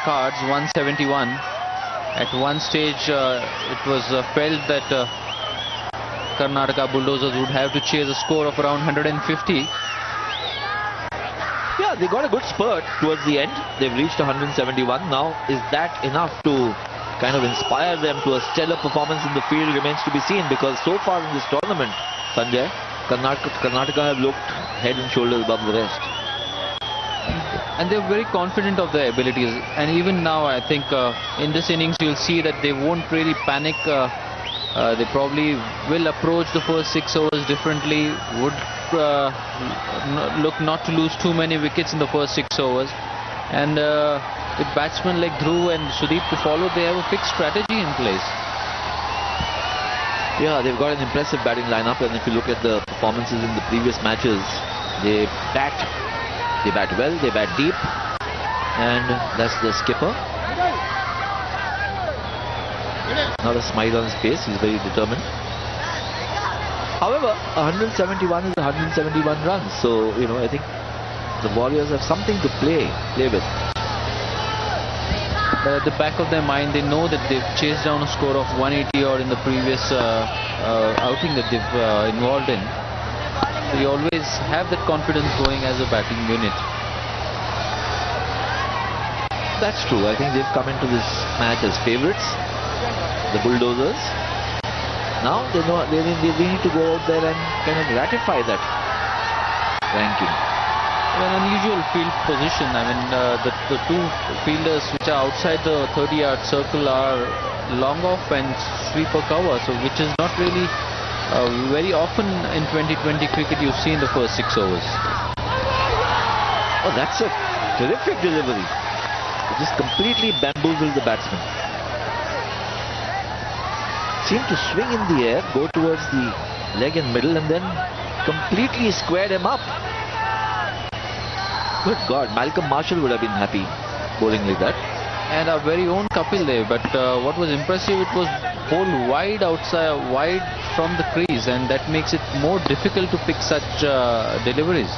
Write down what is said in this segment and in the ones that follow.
cards, 171. At one stage, it was felt that Karnataka Bulldozers would have to chase a score of around 150. Yeah, they got a good spurt towards the end. They've reached 171. Now, is that enough to kind of inspire them to a stellar performance in the field remains to be seen, because so far in this tournament, Sanjay, Karnataka have looked head and shoulders above the rest. And they're very confident of their abilities. And even now, I think in this innings, you'll see that they won't really panic. They probably will approach the first 6 overs differently, would look not to lose too many wickets in the first 6 overs. And with batsmen like Dhruv and Sudeep to follow, they have a fixed strategy in place. Yeah, they've got an impressive batting lineup, and if you look at the performances in the previous matches, they bat well, they bat deep, and that's the skipper. Not a smile on his face, he's very determined. However, 171 is 171 runs, so I think the Warriors have something to play with. But at the back of their mind, they know that they've chased down a score of 180 or in the previous outing that they've involved in. So you always have that confidence going as a batting unit. That's true. I think they've come into this match as favourites, the Bulldozers. Now they know they need to go out there and kind of ratify that ranking. An unusual field position. I mean, the two fielders which are outside the 30-yard circle are long off and sweeper cover, so which is not really very often in 2020 cricket you see in the first 6 overs. Oh, that's a terrific delivery. It just completely bamboozled the batsman. Seemed to swing in the air, go towards the leg and middle, and then completely squared him up. Good God, Malcolm Marshall would have been happy bowling like that. And our very own Kapil Dev, but what was impressive, it was bowled wide outside, wide from the crease, and that makes it more difficult to pick such deliveries.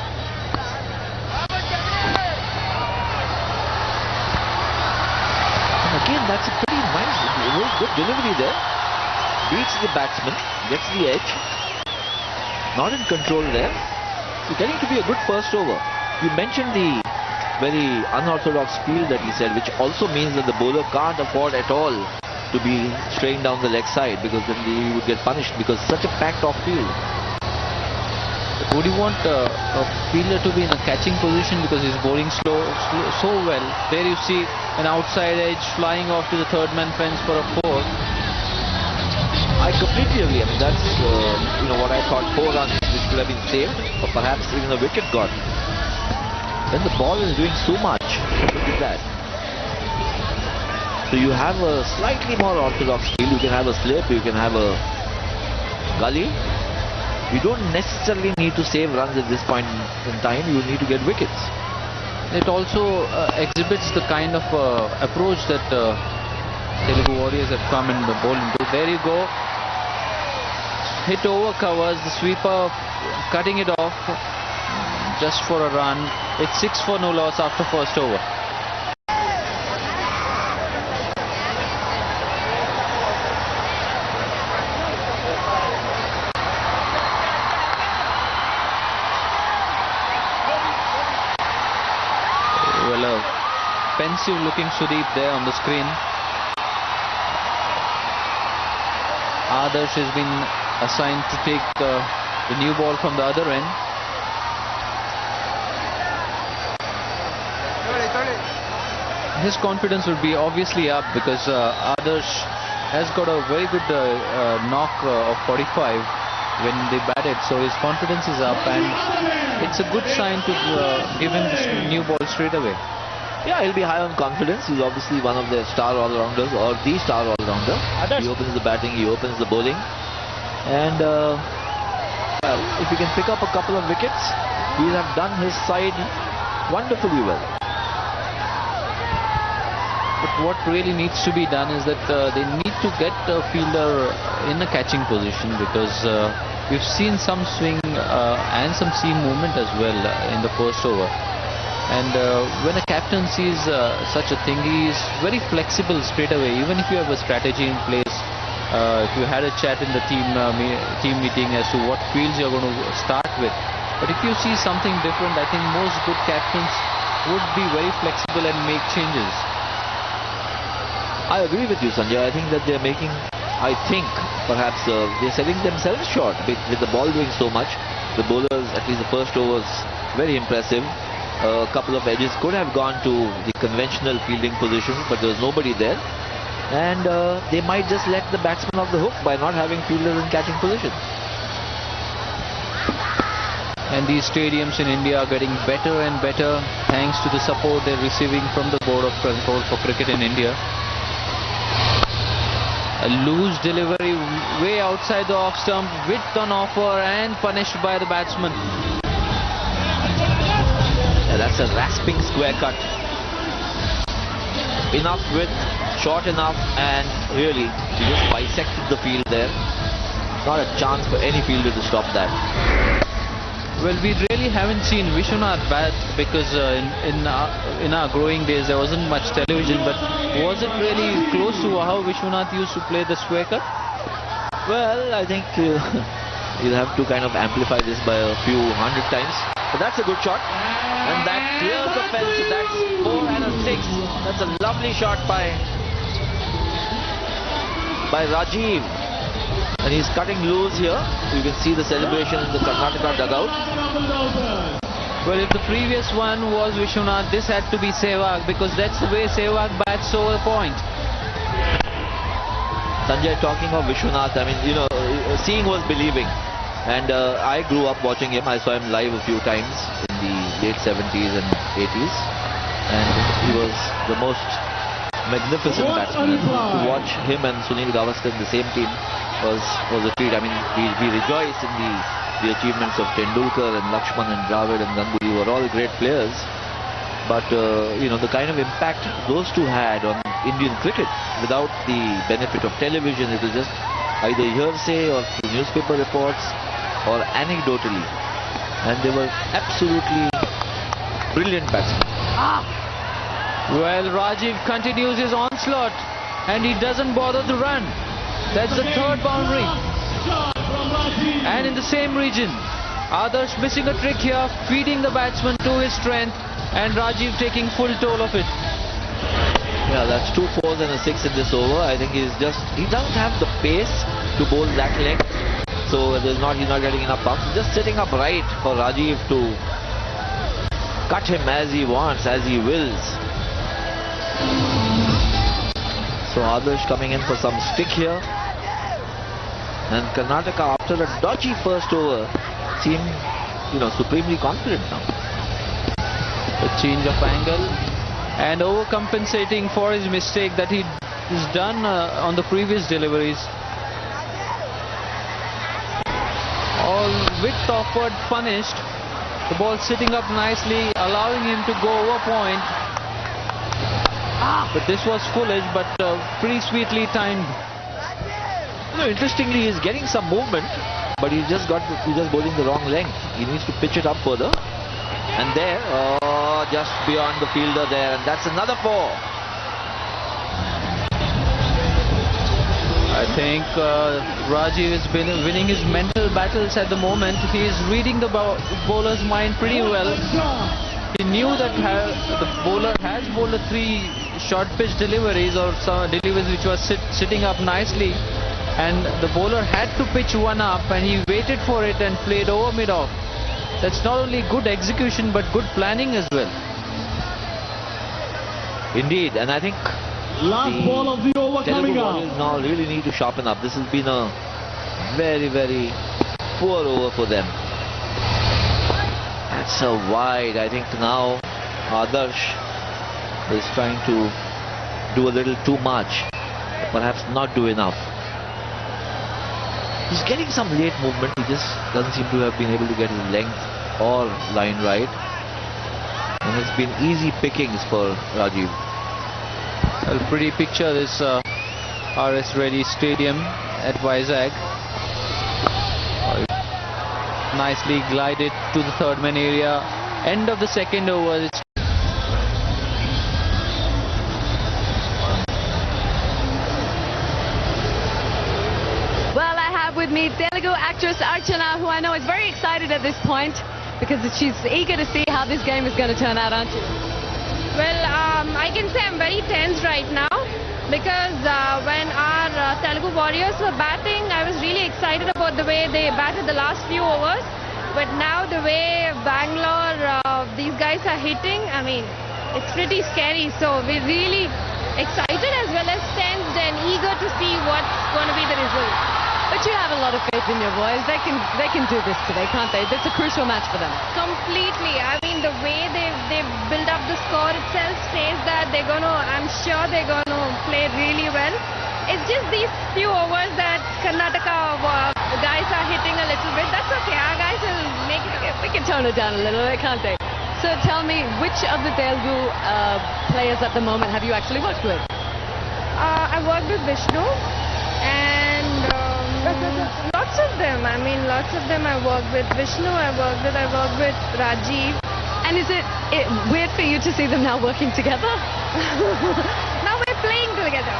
And again, that's a pretty nice, very good delivery there. Beats the batsman, gets the edge. Not in control there. So getting to be a good first over. You mentioned the very unorthodox field that he said, which also means that the bowler can't afford at all to be straying down the leg side, because then he would get punished, because such a packed off field. Would you want a fielder to be in a catching position because he's bowling so well? There you see an outside edge flying off to the third man fence for a 4. I completely agree. I mean, that's what I thought, 4 runs which could have been saved, or perhaps even a wicket got. When the ball is doing so much, look at that. So you have a slightly more orthodox field. You can have a slip, you can have a gully. You don't necessarily need to save runs at this point in time. You need to get wickets. It also exhibits the kind of approach that Telugu Warriors have come in the bowling. There you go. Hit over covers, the sweeper cutting it off just for a run. It's 6 for no loss after first over. Well, a pensive looking Sudeep there on the screen. Adarsh has been assigned to take the new ball from the other end. His confidence will be obviously up, because Adarsh has got a very good knock of 45 when they batted, so his confidence is up, and it's a good sign to give him this new ball straight away. Yeah, he'll be high on confidence. He's obviously one of the star all-rounders, or the star all-rounder. He opens the batting, he opens the bowling, and if he can pick up a couple of wickets, he'll have done his side wonderfully well. But what really needs to be done is that they need to get a fielder in a catching position, because we've seen some swing and some seam movement as well in the first over. And when a captain sees such a thing, he is very flexible straight away. Even if you have a strategy in place, if you had a chat in the team meeting as to what fields you're going to start with. But if you see something different, I think most good captains would be very flexible and make changes. I agree with you, Sanjay. I think that they're making, perhaps they're selling themselves short with the ball doing so much. The bowlers, at least the first over, was very impressive. A couple of edges could have gone to the conventional fielding position, but there was nobody there. And they might just let the batsman off the hook by not having fielders in catching position. And these stadiums in India are getting better and better thanks to the support they're receiving from the Board of Control for Cricket in India. A loose delivery way outside the off stump, width on offer and punished by the batsman. Yeah, that's a rasping square cut. Enough width, short enough, and really he just bisected the field there. Not a chance for any fielder to stop that. Well, we really haven't seen Vishwanath bat because in our growing days there wasn't much television, but was it really close to how Vishwanath used to play the square cut? Well, I think you'll have to kind of amplify this by a few hundred times. But that's a good shot. And that clears the fence. That's 4 and a 6. That's a lovely shot by Rajiv. And he's cutting loose here. You can see the celebration in the Karnataka dugout. Well, if the previous one was Vishwanath, this had to be Sehwag, because that's the way Sehwag bats over the point. Sanjay, talking of Vishwanath, I mean, seeing was believing. And I grew up watching him. I saw him live a few times in the late 70s and 80s. And he was the most magnificent batsman. To watch him and Sunil Gavaskar in the same team was a treat. I mean, we rejoice in the achievements of Tendulkar and Lakshman and Dravid and Ganguly, who were all great players. But, the kind of impact those two had on Indian cricket without the benefit of television, it was just either hearsay or through newspaper reports or anecdotally. And they were absolutely brilliant batsmen. Well, Rajiv continues his onslaught and he doesn't bother to run. That's the third boundary. And in the same region, Adarsh missing a trick here, feeding the batsman to his strength, and Rajiv taking full toll of it. Yeah, that's 2 4s and a 6 in this over. I think he doesn't have the pace to bowl that length, so he's not getting enough bumps. He's just sitting up right for Rajiv to cut him as he wants, as he wills. So Adarsh coming in for some stick here. And Karnataka, after a dodgy first over, seem, supremely confident now. A change of angle and overcompensating for his mistake that he has done on the previous deliveries. All width offered, punished. The ball sitting up nicely, allowing him to go over point. But this was foolish, but pretty sweetly timed. Interestingly, he's getting some movement, but he's just bowling the wrong length. He needs to pitch it up further. And there, just beyond the fielder there, and that's another 4. I think Rajiv has been winning his mental battles at the moment. He is reading the bowler's mind pretty well. He knew that the bowler has bowled 3 short pitch deliveries or some deliveries which was sitting up nicely, and the bowler had to pitch one up, and he waited for it and played over mid-off. That's not only good execution but good planning as well. Indeed, and I think last ball of the over coming up. Telugu now really need to sharpen up. This has been a very, very poor over for them. That's a wide. I think now Adarsh is trying to do a little too much, perhaps not do enough. He's getting some late movement. He just doesn't seem to have been able to get his length or line right. And it's been easy pickings for Rajiv. Well, pretty picture this RS Reddy Stadium at Vizag. Nicely glided to the third man area. End of the second over. It's with me Telugu actress Archana, who I know is very excited at this point because she's eager to see how this game is going to turn out, aren't you? Well, I can say I'm very tense right now because when our Telugu Warriors were batting, I was really excited about the way they batted the last few overs. But now the way Bangalore, these guys are hitting, I mean, it's pretty scary. So we're really excited as well as tensed and eager to see what's going to be the result. But you have a lot of faith in your boys. They can do this today, can't they? It's a crucial match for them. Completely. I mean, the way they build up the score itself says that I'm sure they're going to play really well. It's just these few overs that Karnataka guys are hitting a little bit. That's okay. Our guys will make it. We can tone it down a little bit, can't they? So tell me, which of the Telugu players at the moment have you actually worked with? I worked with Vishnu and lots of them. I mean, lots of them I worked with. Vishnu I worked with Rajiv. And is it weird for you to see them now working together? Now we're playing together.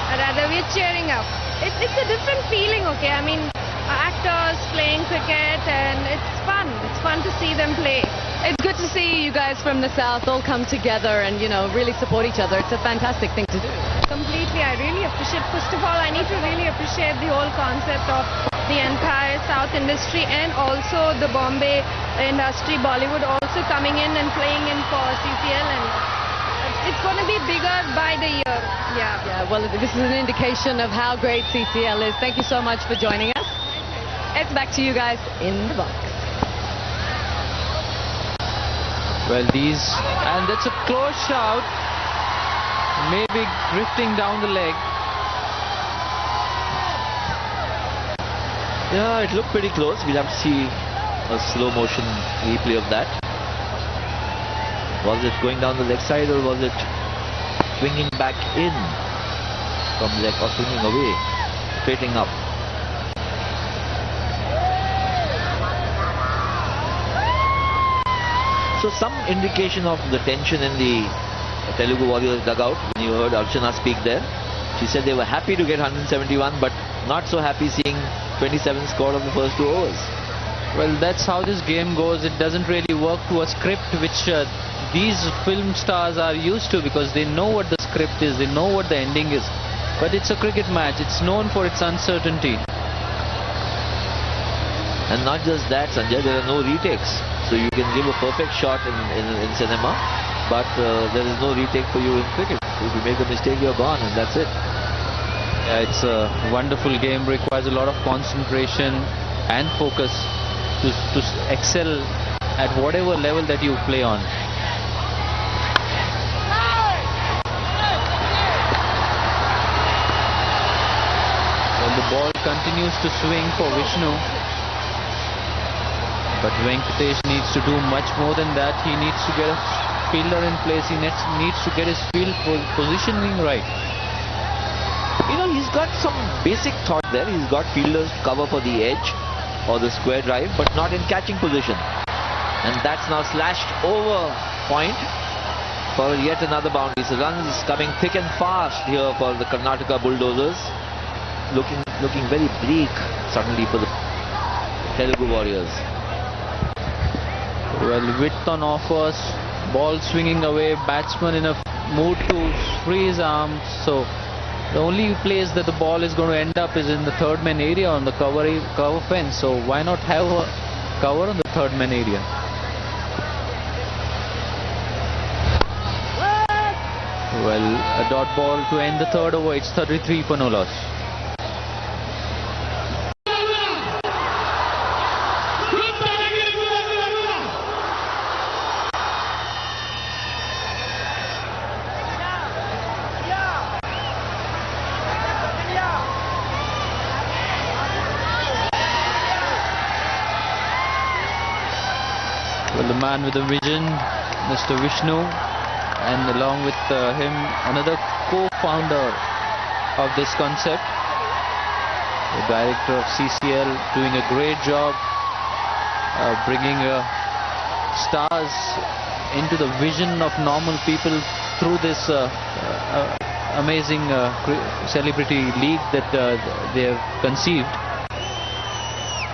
Or rather, we're cheering up. It's a different feeling, okay? I mean, actors playing cricket and it's fun. It's fun to see them play. It's good to see you guys from the south all come together and, really support each other. It's a fantastic thing to do. Completely. I really appreciate, first of all, I need to really appreciate the whole concept of the entire South industry and also the Bombay industry, Bollywood also coming in and playing in for CCL, and it's going to be bigger by the year. Yeah, well, this is an indication of how great CCL is. Thank you so much for joining us. It's back to you guys in the box. Well, and that's a close shot, maybe drifting down the leg. Yeah, it looked pretty close. We'll have to see a slow motion replay of that. Was it going down the leg side or was it swinging back in from leg or swinging away, straighting up? So some indication of the tension in the Telugu Warriors dugout when you heard Archana speak there. She said they were happy to get 171 but not so happy seeing 27 scored of the first 2 overs. Well, that's how this game goes. It doesn't really work to a script which these film stars are used to, because they know what the script is, they know what the ending is. But it's a cricket match. It's known for its uncertainty. And not just that, Sanjay, there are no retakes. So you can give a perfect shot in cinema, but there is no retake for you in cricket. If you make a mistake, you're gone, and that's it. Yeah, it's a wonderful game. Requires a lot of concentration and focus to excel at whatever level that you play on. Well, the ball continues to swing for Vishnu. But Venkatesh needs to do much more than that. He needs to get a fielder in place. He needs to get his field positioning right. He's got some basic thought there. He's got fielders to cover for the edge or the square drive, but not in catching position. And that's now slashed over point for yet another boundary. So runs is coming thick and fast here for the Karnataka Bulldozers. Looking very bleak suddenly for the Telugu Warriors. Well, width on offers, ball swinging away, batsman in a mood to free his arms. So the only place that the ball is going to end up is in the third man area on the cover fence. So why not have a cover on the third man area? Well, a dot ball to end the third over. It's 33 for no loss. Well, the man with the vision, Mr. Vishnu, and along with him, another co-founder of this concept, the director of CCL, doing a great job bringing stars into the vision of normal people through this amazing celebrity league that they have conceived.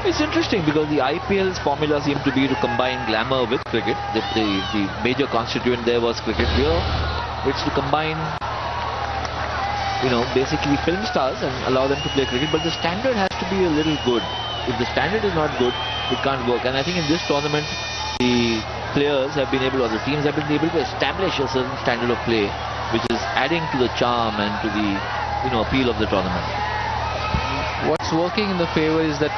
It's interesting because the IPL's formula seemed to be to combine glamour with cricket. The major constituent there was cricket. Here, it's to combine, basically film stars and allow them to play cricket. But the standard has to be a little good. If the standard is not good, it can't work. And I think in this tournament, the players have been able, or the teams have been able to establish a certain standard of play, which is adding to the charm and to the, appeal of the tournament. What's working in the favor is that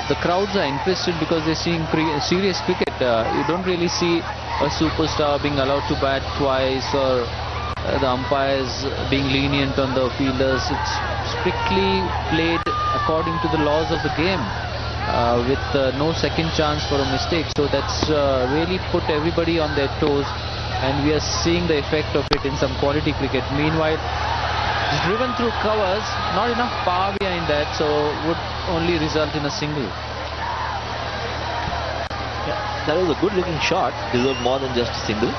the crowds are interested because they're seeing serious cricket. You don't really see a superstar being allowed to bat twice, or the umpires being lenient on the fielders. It's strictly played according to the laws of the game, with no second chance for a mistake. So that's really put everybody on their toes, and we are seeing the effect of it in some quality cricket. Meanwhile, it's driven through covers, not enough power behind that, so would only result in a single. Yeah, that was a good looking shot, deserved more than just a single.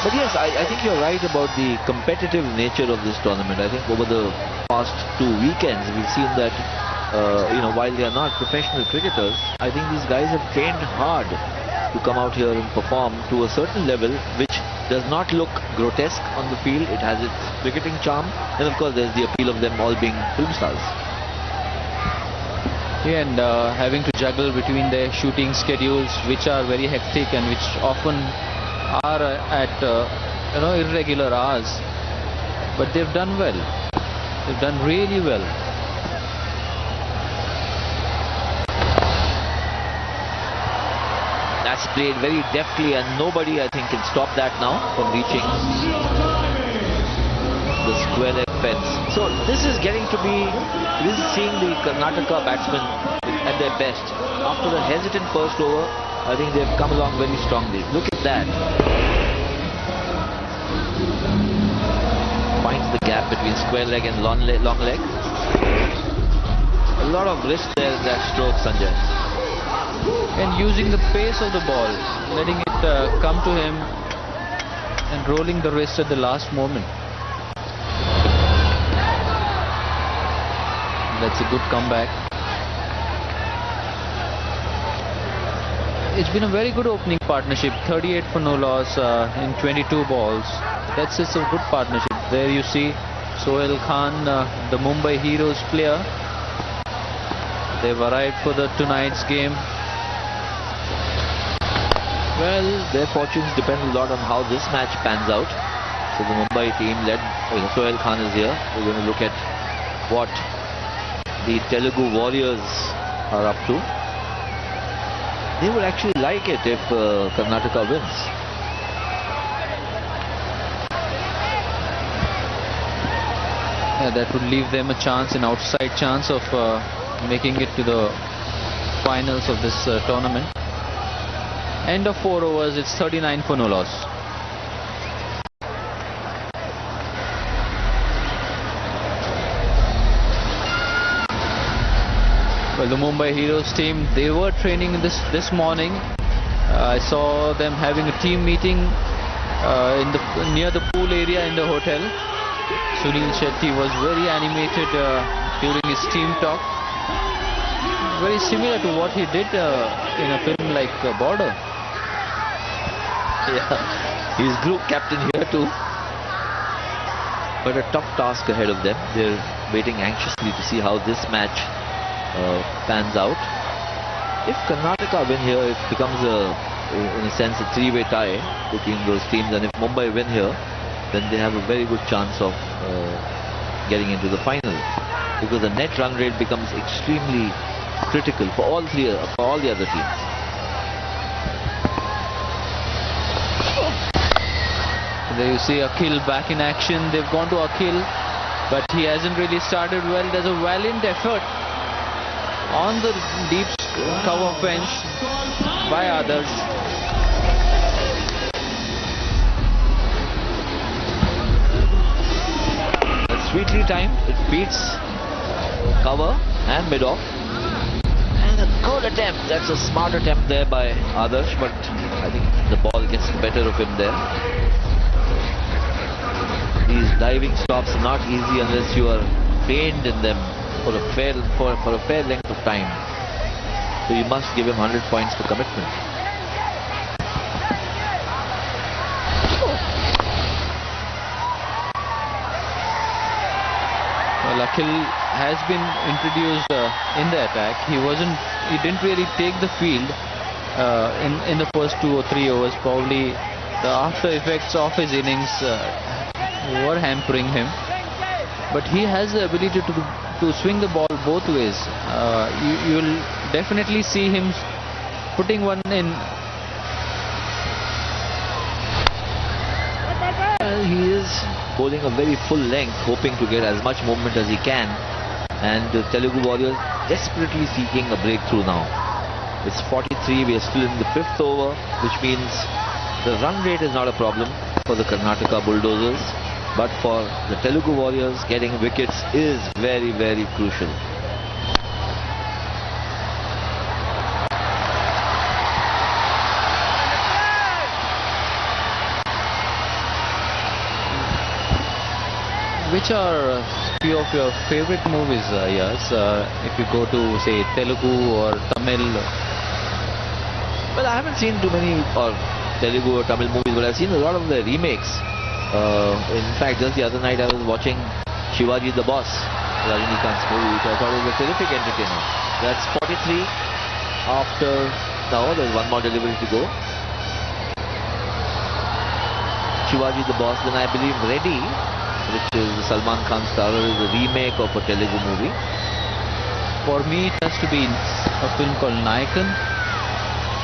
But yes, I think you're right about the competitive nature of this tournament. I think over the past 2 weekends, we've seen that, while they are not professional cricketers, I think these guys have trained hard to come out here and perform to a certain level, which does not look grotesque on the field. It has its cricketing charm, and of course there's the appeal of them all being film stars. Yeah, and having to juggle between their shooting schedules, which are very hectic and which often are at irregular hours, but they've done well. They've done really well. That's played very deftly, and nobody, I think, can stop that now from reaching the square leg fence. So this is seeing the Karnataka batsmen at their best. After the hesitant first over, I think they've come along very strongly. Look at that. Finds the gap between square leg and long leg. A lot of risk there in that stroke, Sanjay. And using the pace of the ball, letting it come to him and rolling the wrist at the last moment. That's a good comeback. It's been a very good opening partnership. 38 for no loss in 22 balls. That's just a good partnership. There you see Sohail Khan, the Mumbai Heroes player. They've arrived for tonight's game. Well, their fortunes depend a lot on how this match pans out. So the Mumbai team led, Sohail Khan is here. We're going to look at what the Telugu Warriors are up to. They would actually like it if Karnataka wins. Yeah, that would leave them a chance, an outside chance of making it to the finals of this tournament. End of 4 overs, it's 39 for no loss. Well, the Mumbai Heroes team, they were training this morning. I saw them having a team meeting near the pool area in the hotel. Sunil Shetty was very animated during his team talk. Very similar to what he did in a film like Border. Yeah, he's group captain here too. But a tough task ahead of them. They're waiting anxiously to see how this match pans out. If Karnataka win here, it becomes in a sense, a three-way tie between those teams. And if Mumbai win here, then they have a very good chance of getting into the final, because the net run rate becomes extremely critical for all the other teams. There you see Akhil back in action. They've gone to Akhil, but he hasn't really started well. There's a valiant effort on the deep cover fence by others. That's sweetly timed. It beats cover and mid-off. And a good attempt. That's a smart attempt there by Adarsh, but I think the ball gets the better of him there. These diving stops are not easy unless you are trained in them for a fair length of time. So you must give him 100 points for commitment. Well, Akhil has been introduced in the attack. He didn't really take the field in the first 2 or 3 overs. Probably the after effects of his innings were hampering him. But he has the ability to swing the ball both ways. You'll definitely see him putting one in. He is bowling a very full length, hoping to get as much movement as he can. And the Telugu Warriors desperately seeking a breakthrough now. It's 43, we are still in the 5th over, which means the run rate is not a problem for the Karnataka Bulldozers. But for the Telugu Warriors, getting wickets is very, very crucial. Which are few of your favorite movies, Yas? If you go to, say, Telugu or Tamil? Well, I haven't seen too many Telugu or Tamil movies, but I've seen a lot of the remakes. In fact, just the other night I was watching Shivaji the Boss, Rajinikanth's movie, which I thought was a terrific entertainer. That's 43 after... Now there's one more delivery to go. Shivaji the Boss, then I believe Ready, which is Salman Khan star, is a remake of a Telugu movie. For me, it has to be a film called Nayakan.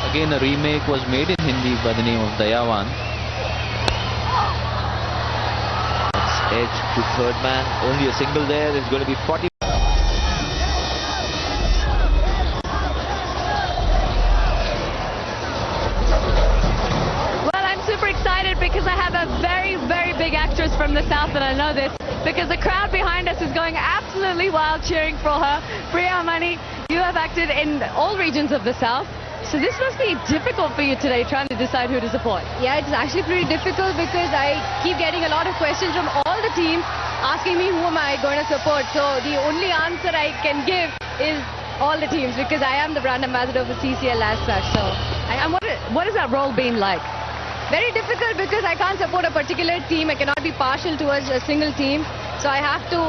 Again, a remake was made in Hindi by the name of Dayavan. That's edge to third man. Only a single there. It's going to be 40. Well, I'm super excited because I have a very, very big actress from the South, and I know this because the crowd behind us is going absolutely wild cheering for her. Priya Mani, you have acted in all regions of the South. So this must be difficult for you today, trying to decide who to support. Yeah, it's actually pretty difficult because I keep getting a lot of questions from all the teams asking me who am I going to support. So the only answer I can give is all the teams because I am the brand ambassador for CCL as such. So, And what has that role been like? very difficult because I can't support a particular team. I cannot be partial towards a single team. So I have to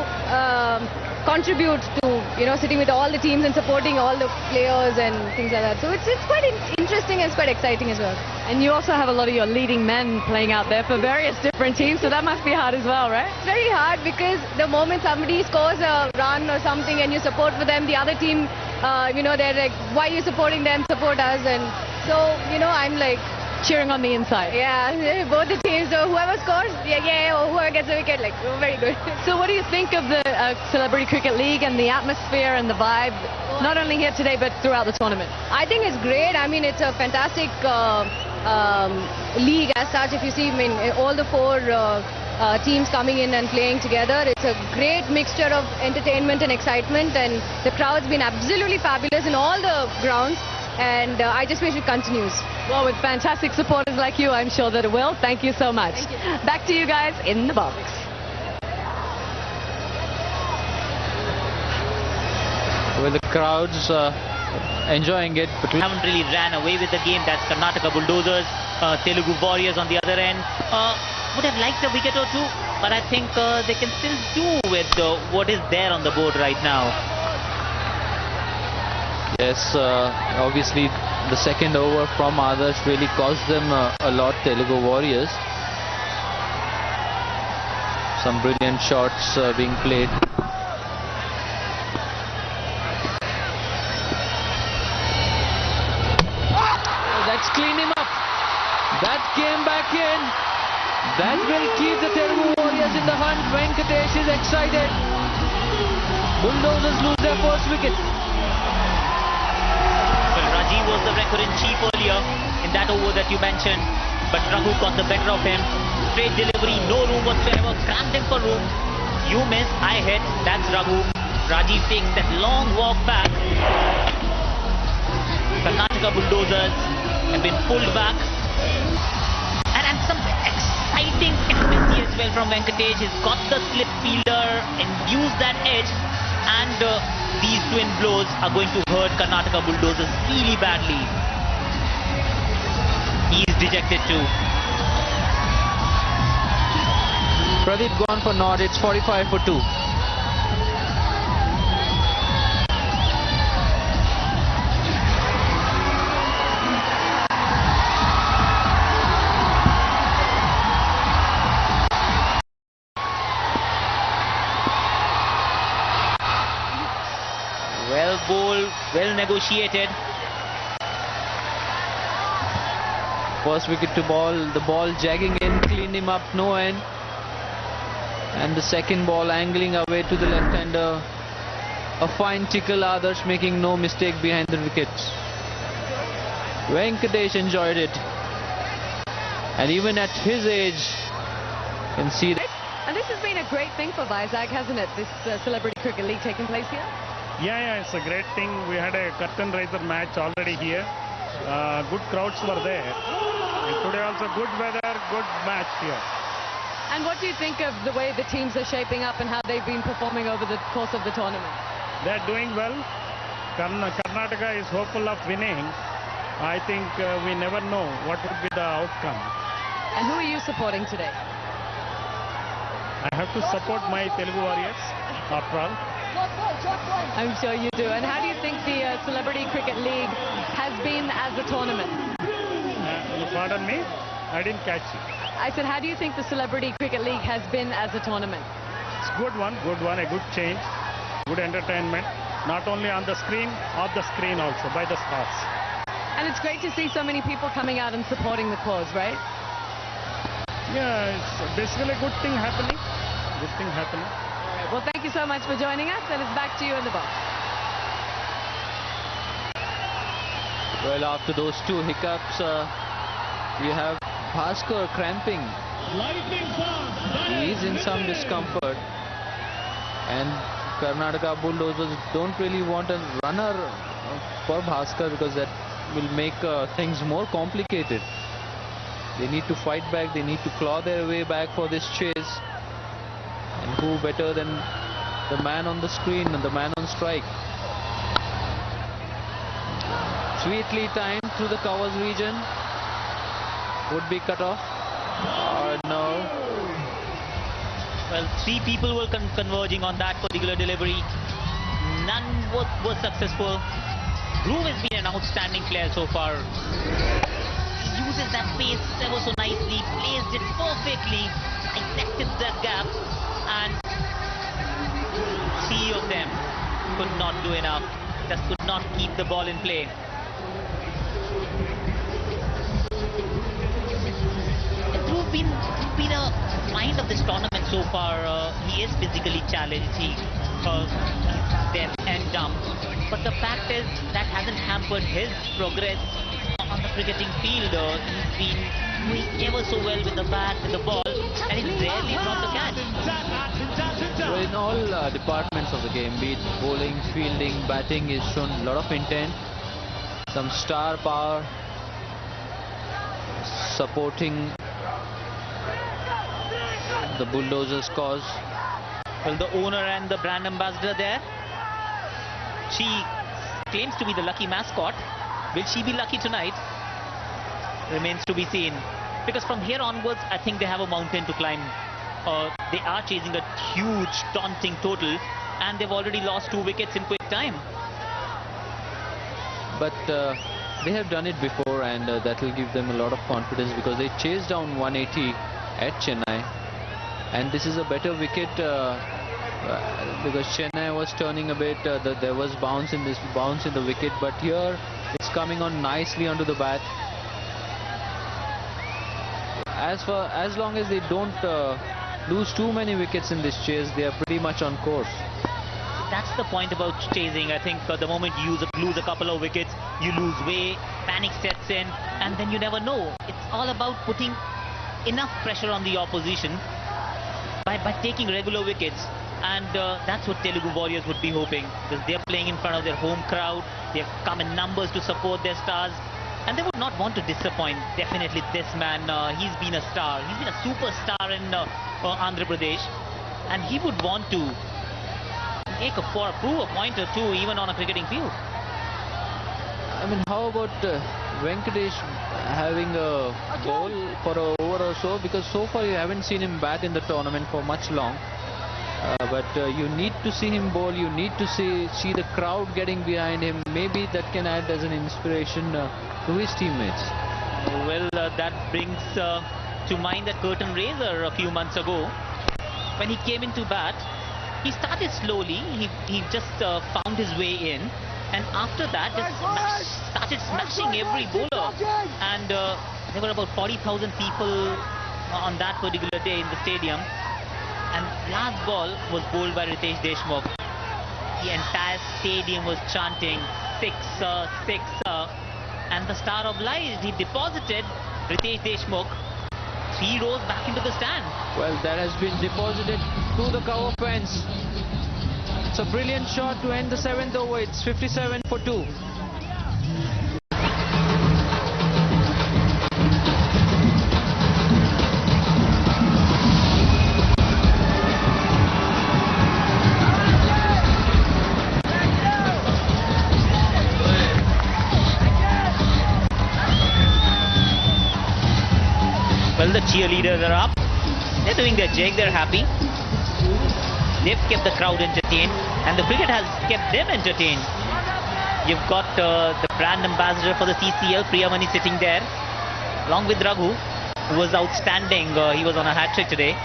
contribute to, sitting with all the teams and supporting all the players and things like that. So it's quite interesting and it's quite exciting as well. And you also have a lot of your leading men playing out there for various different teams, so that must be hard as well, right? It's very hard because the moment somebody scores a run or something and you support for them, the other team, they're like, why are you supporting them? Support us. And so, I'm like, Cheering on the inside. yeah, both the teams. So whoever scores, yeah, or whoever gets a wicket, like, very good. So what do you think of the Celebrity Cricket League and the atmosphere and the vibe, not only here today but throughout the tournament? I think it's great. I mean, it's a fantastic league as such. If you see, all the four teams coming in and playing together, it's a great mixture of entertainment and excitement, and the crowd's been absolutely fabulous in all the grounds, and I just wish it continues. Well, with fantastic supporters like you, I'm sure that it will. Thank you so much. Thank you. Back to you guys in the box. Well, the crowd's enjoying it, but haven't really ran away with the game. That's Karnataka Bulldozers, Telugu Warriors on the other end. Would have liked a wicket or two, but I think they can still do with what is there on the board right now. yes, obviously the second over from Adarsh really cost them a lot, Telugu Warriors. Some brilliant shots being played. That's cleaned him up. That came back in. That will keep the Telugu Warriors in the hunt. Venkatesh is excited. Bulldozers lose their first wicket. Well, Rajiv was the record-in-chief earlier in that over that you mentioned, but Raghu got the better of him. Straight delivery, no room whatsoever, cramped him for room. You miss, I hit, that's Raghu. Rajiv takes that long walk back. Karnataka Bulldozers have been pulled back. And some exciting captaincy as well from Venkatesh. He's got the slip fielder and used that edge and these twin blows are going to hurt Karnataka Bulldozers really badly. He is dejected too. Pradeep gone for naught. It's 45 for 2. Well bowled, well negotiated. First wicket to ball. The ball jagging in, cleaned him up, no end. And the second ball angling away to the left-hander. A fine tickle, Adarsh making no mistake behind the wickets. Venkatesh enjoyed it. And even at his age, you can see that. And this has been a great thing for Vizag, hasn't it? This Celebrity Cricket League taking place here? Yeah, it's a great thing. We had a curtain raiser match already here. Good crowds were there. And today also good weather, good match here. And what do you think of the way the teams are shaping up and how they've been performing over the course of the tournament? They're doing well. Karnataka is hopeful of winning. I think we never know what would be the outcome. And who are you supporting today? I have to support my Telugu Warriors, after all. I'm sure you do. And how do you think the Celebrity Cricket League has been as a tournament? Pardon me? I didn't catch it. I said, how do you think the Celebrity Cricket League has been as a tournament? It's a good one, a good change, good entertainment. Not only on the screen, off the screen also, by the stars. And it's great to see so many people coming out and supporting the cause, right? Yeah, it's basically a good thing happening. Good thing happening. Well, thank you so much for joining us, and it's back to you in the box. Well, after those two hiccups, we have Bhaskar cramping. He is in some discomfort. And Karnataka Bulldozers don't really want a runner for Bhaskar because that will make things more complicated. They need to fight back, they need to claw their way back for this chase. And who better than the man on the screen and the man on strike. Sweetly timed through the covers region. Would be cut off. Or no. Well, three people were converging on that particular delivery. None was successful. Groove has been an outstanding player so far. He uses that pace ever so nicely, placed it perfectly, dissected that gap, and three of them could not do enough. Just could not keep the ball in play. Groove been a mind of this tournament so far. He is physically challenged. He's deaf and dumb. But the fact is that hasn't hampered his progress on the cricketing field. He's been doing ever so well with the bat, with the ball, and he's rarely dropped a catch. Well, in all departments of the game, be it bowling, fielding, batting, he's shown a lot of intent, some star power, supporting the Bulldozers cause. Well, the owner and the brand ambassador there. She claims to be the lucky mascot. Will she be lucky tonight? Remains to be seen. Because from here onwards, I think they have a mountain to climb. They are chasing a huge, daunting total, and they've already lost 2 wickets in quick time. But they have done it before, and that will give them a lot of confidence because they chased down 180 at Chennai. And this is a better wicket because Chennai was turning a bit. There was bounce in the wicket, but here it's coming on nicely onto the bat. As long as they don't lose too many wickets in this chase, they are pretty much on course. That's the point about chasing. I think the moment you lose a couple of wickets, you lose way, panic sets in, and then you never know. It's all about putting enough pressure on the opposition by taking regular wickets, and that's what Telugu Warriors would be hoping, because they're playing in front of their home crowd. They've come in numbers to support their stars, and they would not want to disappoint. Definitely this man, he's been a star. He's been a superstar in Andhra Pradesh, and he would want to prove a point or two even on a cricketing field. I mean, how about Venkatesh having a goal for an over or so? Because so far you haven't seen him bat in the tournament for much long. But you need to see him bowl. You need to see the crowd getting behind him. Maybe that can add as an inspiration to his teammates. Well, that brings to mind that curtain raiser a few months ago. When he came into bat, he started slowly. He just found his way in. And after that, just started smashing every bowler. And there were about 40,000 people on that particular day in the stadium. And last ball was bowled by Ritesh Deshmukh. The entire stadium was chanting sixer, sixer. And the star of life, he deposited Ritesh Deshmukh 3 rows back into the stand. Well, that has been deposited to the cover fence. It's a brilliant shot to end the 7th over. It's 57 for 2. Well, the cheerleaders are up. They're doing their jig. They're happy. They've kept the crowd entertained, and the cricket has kept them entertained. You've got the brand ambassador for the CCL, Priyamani, sitting there, along with Raghu, who was outstanding. He was on a hat-trick today.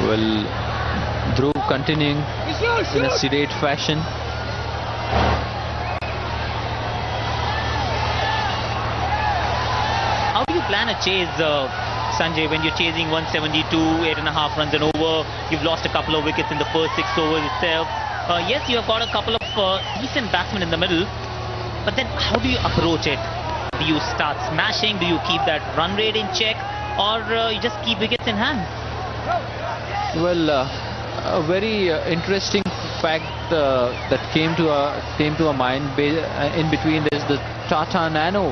Well, Dhruv continuing in a sedate fashion. How do you plan a chase, Sanjay, when you're chasing 172, 8.5 runs and over? You've lost a couple of wickets in the first 6 overs itself. Yes, you have got a couple of decent batsmen in the middle, but then how do you approach it? Do you start smashing? Do you keep that run rate in check? Or you just keep wickets in hand? Well, a very interesting fact that came to our mind in between is the Tata Nano.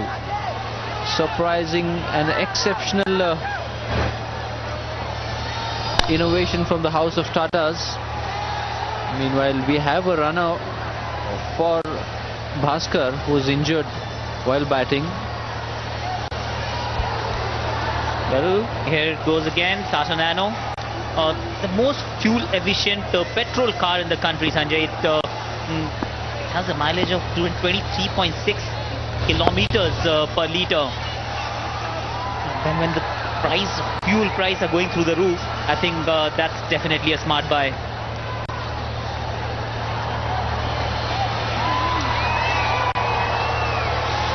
Surprising and exceptional innovation from the house of Tatas. Meanwhile, we have a runner for Bhaskar who is injured while batting. Well, here it goes again, Tata Nano. The most fuel-efficient petrol car in the country, Sanjay. It has a mileage of 23.6 kilometers per litre. Then when the fuel price are going through the roof, I think that's definitely a smart buy.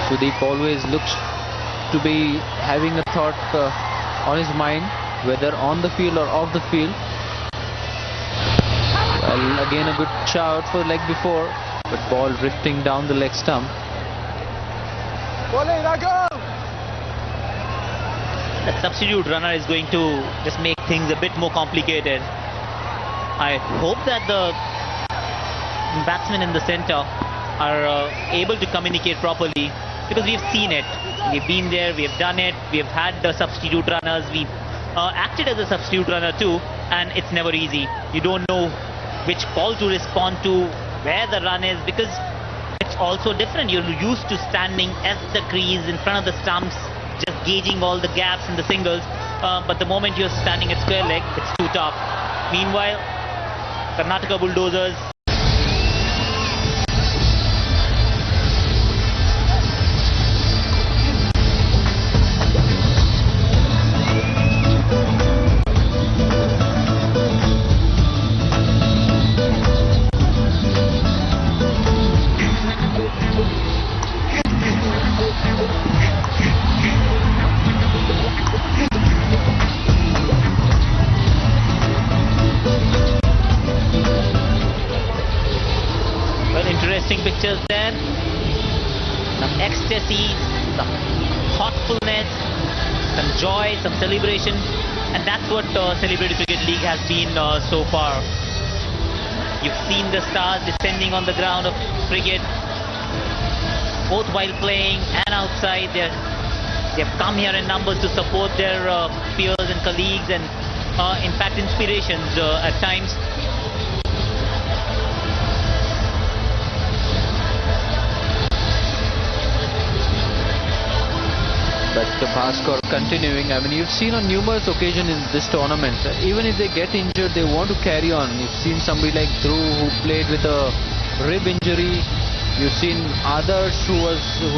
Sudeep always looks to be having a thought on his mind, whether on the field or off the field. Well, again a good shout for the leg before, but ball drifting down the leg stump. That substitute runner is going to just make things a bit more complicated. I hope that the batsmen in the center are able to communicate properly, because we've seen it. We've been there, we've done it, we've had the substitute runners, we've acted as a substitute runner too, and it's never easy. You don't know which call to respond to, where the run is, because it's also different. You're used to standing at the crease in front of the stumps, just gauging all the gaps in the singles, but the moment you're standing at square leg, it's too tough. Meanwhile, Karnataka Bulldozers pictures there, some ecstasy, some thoughtfulness, some joy, some celebration, And that's what Celebrity Cricket League has been so far. You've seen the stars descending on the ground of cricket, both while playing and outside. They've come here in numbers to support their peers and colleagues and in fact inspirations at times. But Bhaskar continuing. I mean, you've seen on numerous occasions in this tournament, even if they get injured, they want to carry on. You've seen somebody like Dhruv who played with a rib injury. You've seen others who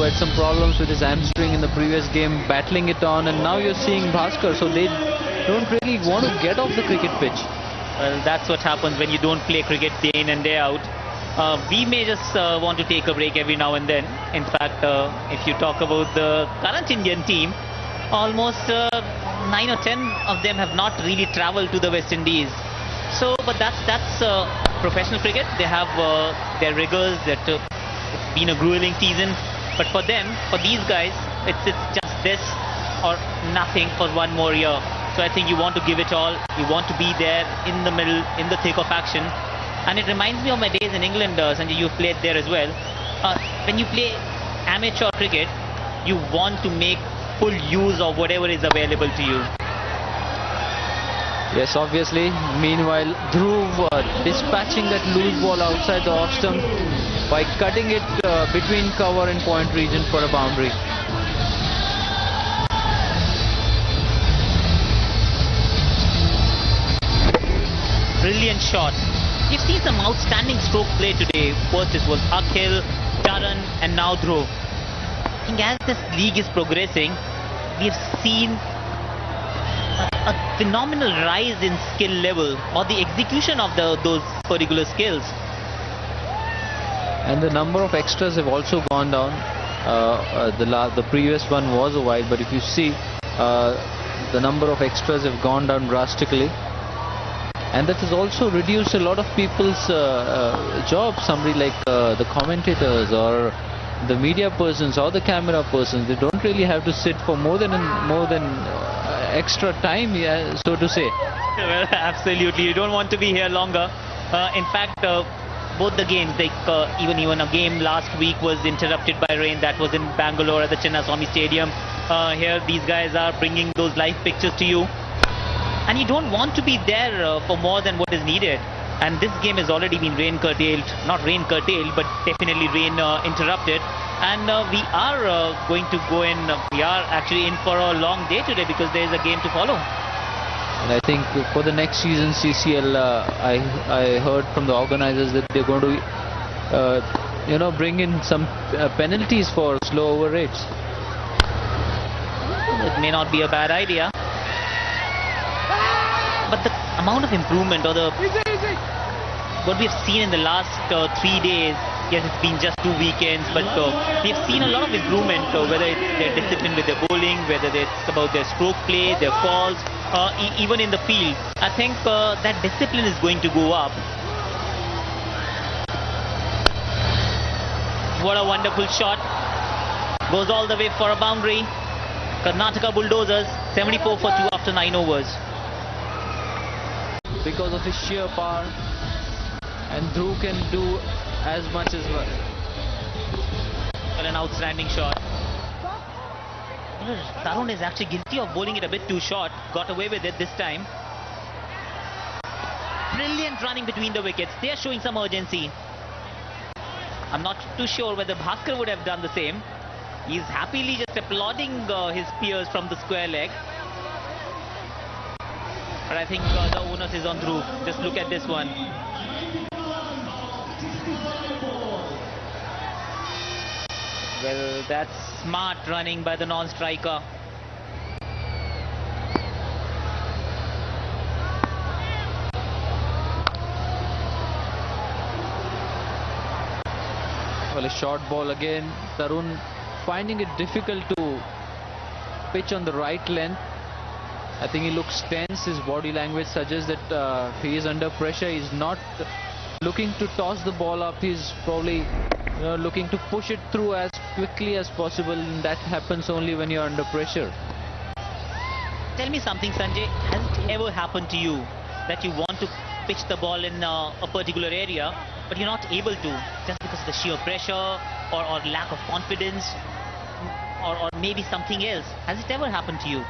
had some problems with his hamstring in the previous game, battling it on, and now you're seeing Bhaskar. So they don't really want to get off the cricket pitch. Well, that's what happens when you don't play cricket day in and day out. We may just want to take a break every now and then. In fact, if you talk about the current Indian team, almost 9 or 10 of them have not really travelled to the West Indies. So, but that's professional cricket. They have their rigours. It's been a grueling season. But for them, for these guys, it's just this or nothing for one more year. So I think you want to give it all. You want to be there in the middle, in the thick of action. And it reminds me of my days in England, Sanjay, you've played there as well. When you play amateur cricket, you want to make full use of whatever is available to you. Yes, obviously. Meanwhile, Dhruv dispatching that loose ball outside the off stump by cutting it between cover and point region for a boundary. Brilliant shot. We've seen some outstanding stroke play today. First it was Akhil, Taran and now Dhruv. I think as this league is progressing, we've seen a phenomenal rise in skill level or the execution of those particular skills. And the number of extras have also gone down. The previous one was a wide, but if you see, the number of extras have gone down drastically. And that has also reduced a lot of people's jobs. Somebody like the commentators or the media persons or the camera persons, they don't really have to sit for more than extra time, so to say. Well, absolutely. You don't want to be here longer. In fact, both the games, like even a game last week was interrupted by rain. That was in Bangalore at the Chinnaswamy Stadium. Here, these guys are bringing those live pictures to you. And you don't want to be there for more than what is needed. And this game has already been rain curtailed, not rain curtailed, but definitely rain interrupted. And we are going to go in, we are actually in for a long day today because there is a game to follow. And I think for the next season CCL, I heard from the organizers that they're going to, bring in some penalties for slow over rates. It may not be a bad idea. But the amount of improvement or what we've seen in the last 3 days, yes, it's been just 2 weekends, but we've seen a lot of improvement, whether it's their discipline with their bowling, whether it's about their stroke play, their calls, even in the field. I think that discipline is going to go up. What a wonderful shot. Goes all the way for a boundary. Karnataka Bulldozers, 74 for 2 after 9 overs. Because of his sheer power, and Dhruv can do as much as well. An outstanding shot. Tarun is actually guilty of bowling it a bit too short. Got away with it this time. Brilliant running between the wickets. They are showing some urgency. I'm not too sure whether Bhaskar would have done the same. He's happily just applauding his peers from the square leg. But I think the onus is on Dhruv. Just look at this one. Well, that's smart running by the non-striker. Well, a short ball again. Tarun finding it difficult to pitch on the right length. I think he looks tense. His body language suggests that he is under pressure. He's not looking to toss the ball up. He's probably looking to push it through as quickly as possible. And that happens only when you're under pressure. Tell me something, Sanjay. Has it ever happened to you that you want to pitch the ball in a particular area, but you're not able to just because of the sheer pressure or lack of confidence or maybe something else? Has it ever happened to you?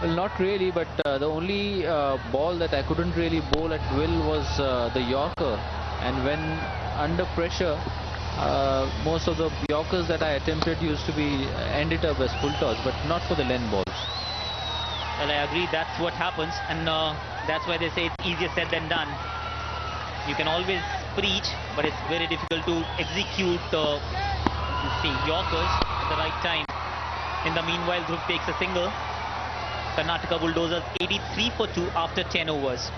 Well, not really, but the only ball that I couldn't really bowl at will was the Yorker. And when under pressure, most of the Yorkers that I attempted used to be ended up as full toss, but not for the length balls. Well, I agree, that's what happens, and that's why they say it's easier said than done. You can always preach, but it's very difficult to execute Yorkers at the right time. In the meanwhile, Dhruv takes a single. Karnataka Bulldozers 83 for 2 after 10 overs.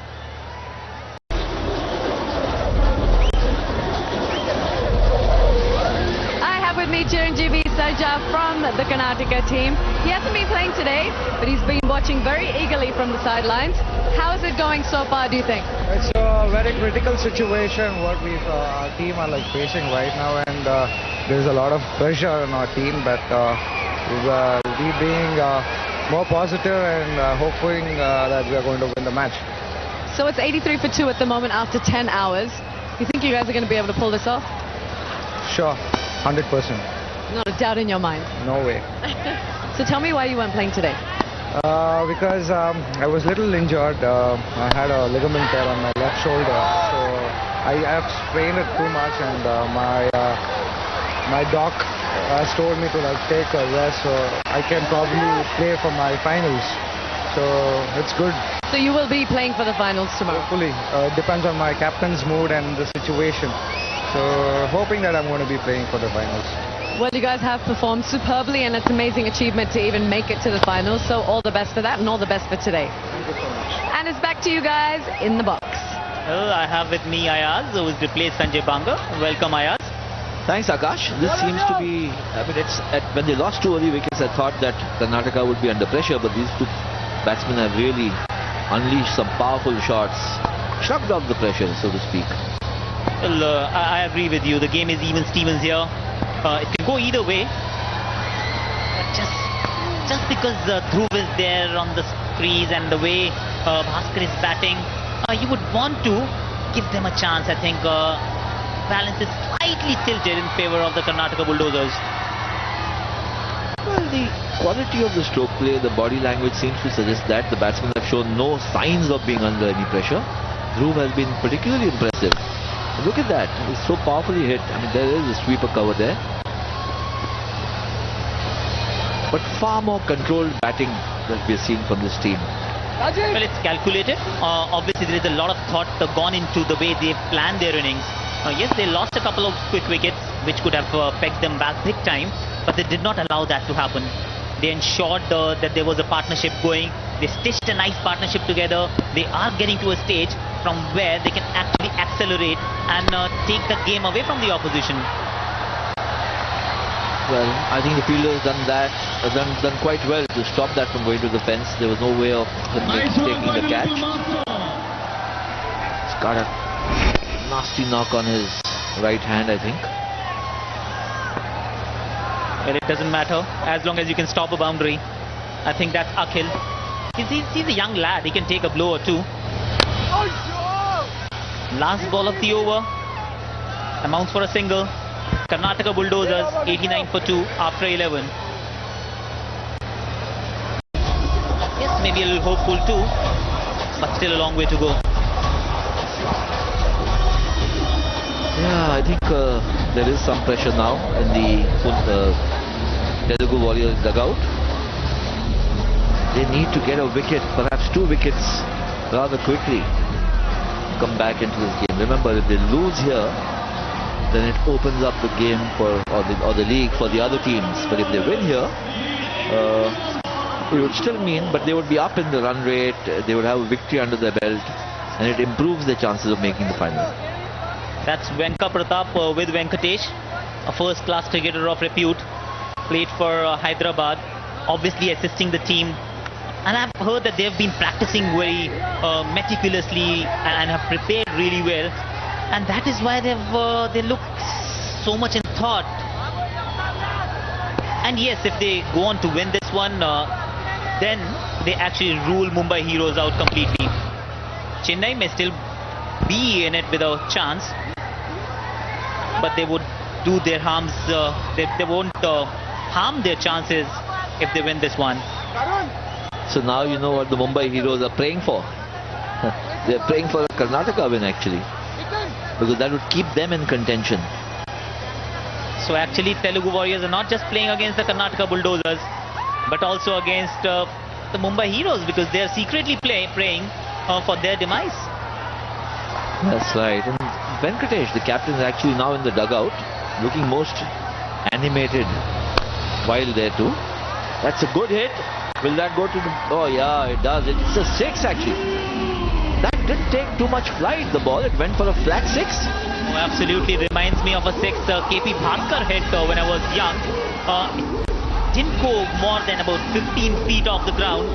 I have with me Chiranjeevi Sarja from the Karnataka team. He hasn't been playing today, but he's been watching very eagerly from the sidelines. How is it going so far, do you think? It's a very critical situation what our team are facing right now, and there's a lot of pressure on our team, but we being more positive and hoping that we are going to win the match. So it's 83 for 2 at the moment after 10 hours. You think you guys are going to be able to pull this off? Sure, 100%. Not a doubt in your mind. No way. So tell me why you weren't playing today. Because I was a little injured. I had a ligament tear on my left shoulder, so I have sprained it too much, and my doc has told me to take a rest, so I can probably play for my finals. So it's good. So you will be playing for the finals tomorrow? Hopefully. Depends on my captain's mood and the situation. So hoping that I'm going to be playing for the finals. Well, you guys have performed superbly, and it's an amazing achievement to even make it to the finals. So all the best for that, and all the best for today. Thank you so much. And it's back to you guys in the box. Well, I have with me Ayaz, who has replaced Sanjay Banga. Welcome, Ayaz. Thanks, Akash. This seems to be, when they lost 2 early wickets, I thought that Karnataka would be under pressure, but these 2 batsmen have really unleashed some powerful shots, shrugged off the pressure, so to speak. Well, I agree with you. The game is even Stevens here. It can go either way. But just because Dhruv is there on the crease and the way Bhaskar is batting, you would want to give them a chance. I think balance is slightly tilted in favor of the Karnataka Bulldozers. Well, the quality of the stroke play, the body language seems to suggest that the batsmen have shown no signs of being under any pressure. Dhruv has been particularly impressive. Look at that, he's so powerfully hit. I mean, there is a sweeper cover there. But far more controlled batting that we are seeing from this team. Well, it's calculated. Obviously, there is a lot of thought gone into the way they've planned their innings. Yes, they lost a couple of quick wickets, which could have pegged them back big time, but they did not allow that to happen. They ensured that there was a partnership going. They stitched a nice partnership together. They are getting to a stage from where they can actually accelerate and take the game away from the opposition. Well, I think the fielder has done that, done quite well to stop that from going to the fence. There was no way of him taking the catch. He's got a nasty knock on his right hand, I think. Well, it doesn't matter as long as you can stop a boundary. I think that's Akhil. He's a young lad. He can take a blow or two. Last ball of the over amounts for a single. Karnataka Bulldozers 89 for 2 after 11. Yes, maybe a little hopeful too, but still a long way to go. Yeah, I think there is some pressure now in the Telugu Warriors dugout. They need to get a wicket, perhaps 2 wickets rather quickly to come back into this game. Remember, if they lose here, then it opens up the game or the league for the other teams. But if they win here, it would still mean, but they would be up in the run rate, they would have a victory under their belt, and it improves their chances of making the final. That's Venka Pratap with Venkatesh, a first-class cricketer of repute, played for Hyderabad, obviously assisting the team. And I've heard that they've been practicing very meticulously and have prepared really well. And that is why they look so much in thought. And yes, if they go on to win this one, then they actually rule Mumbai Heroes out completely. Chennai may still be in it with a chance, but they would do their harms. They won't harm their chances if they win this one. So now you know what the Mumbai Heroes are praying for. They're praying for a Karnataka win actually, because that would keep them in contention. So actually Telugu Warriors are not just playing against the Karnataka Bulldozers, but also against the Mumbai Heroes, because they are secretly praying for their demise. That's right. And Venkatesh, the captain, is actually now in the dugout, looking most animated while there too. That's a good hit. Will that go to the... Oh yeah, it does. It's a 6 actually. That didn't take too much flight, the ball. It went for a flat 6. Oh, absolutely reminds me of a 6 KP Bhaskar hit when I was young. It didn't go more than about 15 feet off the ground.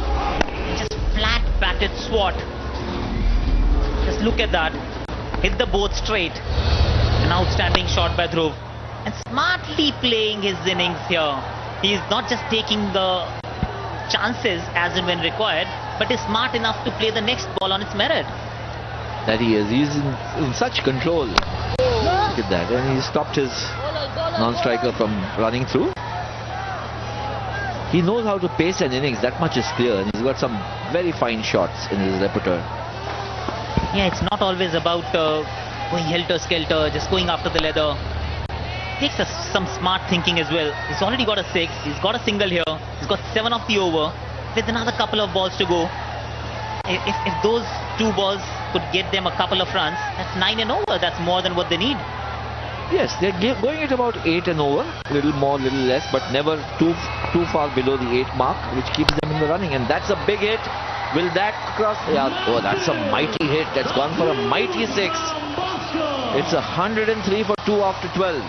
Just flat batted swat. Just look at that. Hit the board straight. An outstanding shot by Dhruv. And smartly playing his innings here. He is not just taking the chances as and when required, but is smart enough to play the next ball on its merit. That he is. He's in such control. Look at that. And he stopped his non-striker from running through. He knows how to pace an innings. That much is clear. And he's got some very fine shots in his repertoire. Yeah, it's not always about going helter-skelter, just going after the leather. Takes some smart thinking as well. He's already got a 6. He's got a single here. He's got 7 of the over with another couple of balls to go. If those 2 balls could get them a couple of runs, that's 9 and over. That's more than what they need. Yes, they're going at about 8 and over. A little more, little less, but never too far below the 8 mark, which keeps them in the running. And that's a big hit. Will that cross? Yeah. Oh, that's a mighty hit. That's gone for a mighty 6. It's 103 for 2 after 12.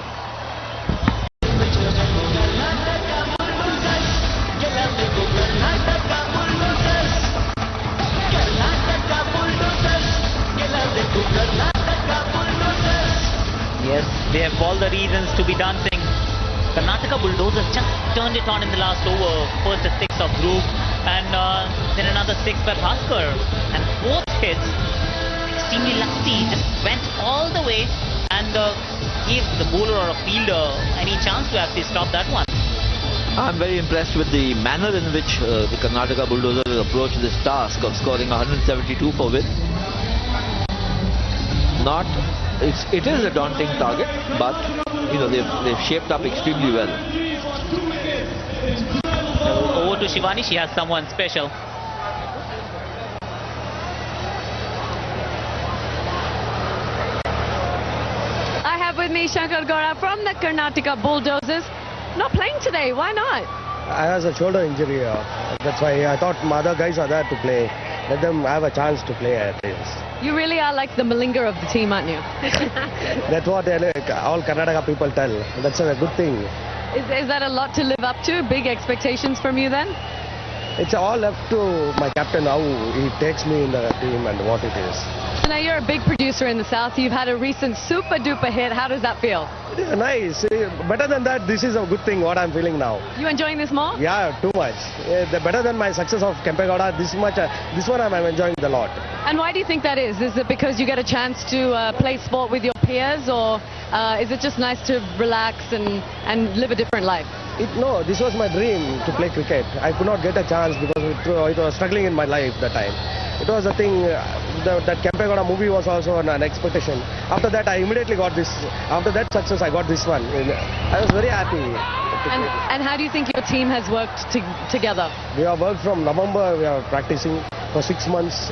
Yes, they have all the reasons to be dancing. Karnataka Bulldozers just turned it on in the last over. First a 6 of Dhruv and then another 6 by Bhaskar. And both hits, extremely lucky, just went all the way and gave the bowler or a fielder any chance to actually stop that one. I'm very impressed with the manner in which the Karnataka Bulldozers approach this task of scoring 172 for win. It is a daunting target, but you know they've shaped up extremely well. So over to Shivani, she has someone special. I have with me Shankar Gaura from the Karnataka Bulldozers. Not playing today, why not? I have a shoulder injury. That's why I thought my other guys are there to play. Let them have a chance to play at least. You really are like the Malinga of the team, aren't you? That's what all Karnataka people tell. That's a good thing. Is that a lot to live up to? Big expectations from you then? It's all left to my captain how he takes me in the team and what it is. So now you're a big producer in the South. You've had a recent super duper hit. How does that feel? It is nice. Better than that, this is a good thing what I'm feeling now. You enjoying this more? Yeah, too much. Better than my success of Kempegowda, this one I'm enjoying a lot. And why do you think that is? Is it because you get a chance to play sport with your peers, or is it just nice to relax and live a different life? No, this was my dream to play cricket. I could not get a chance because it was struggling in my life that time. It was a thing, that Kempegowda movie was also an expectation. After that, I immediately got this. After that success, I got this one. I was very happy. And how do you think your team has worked together? We have worked from November, we are practicing for 6 months.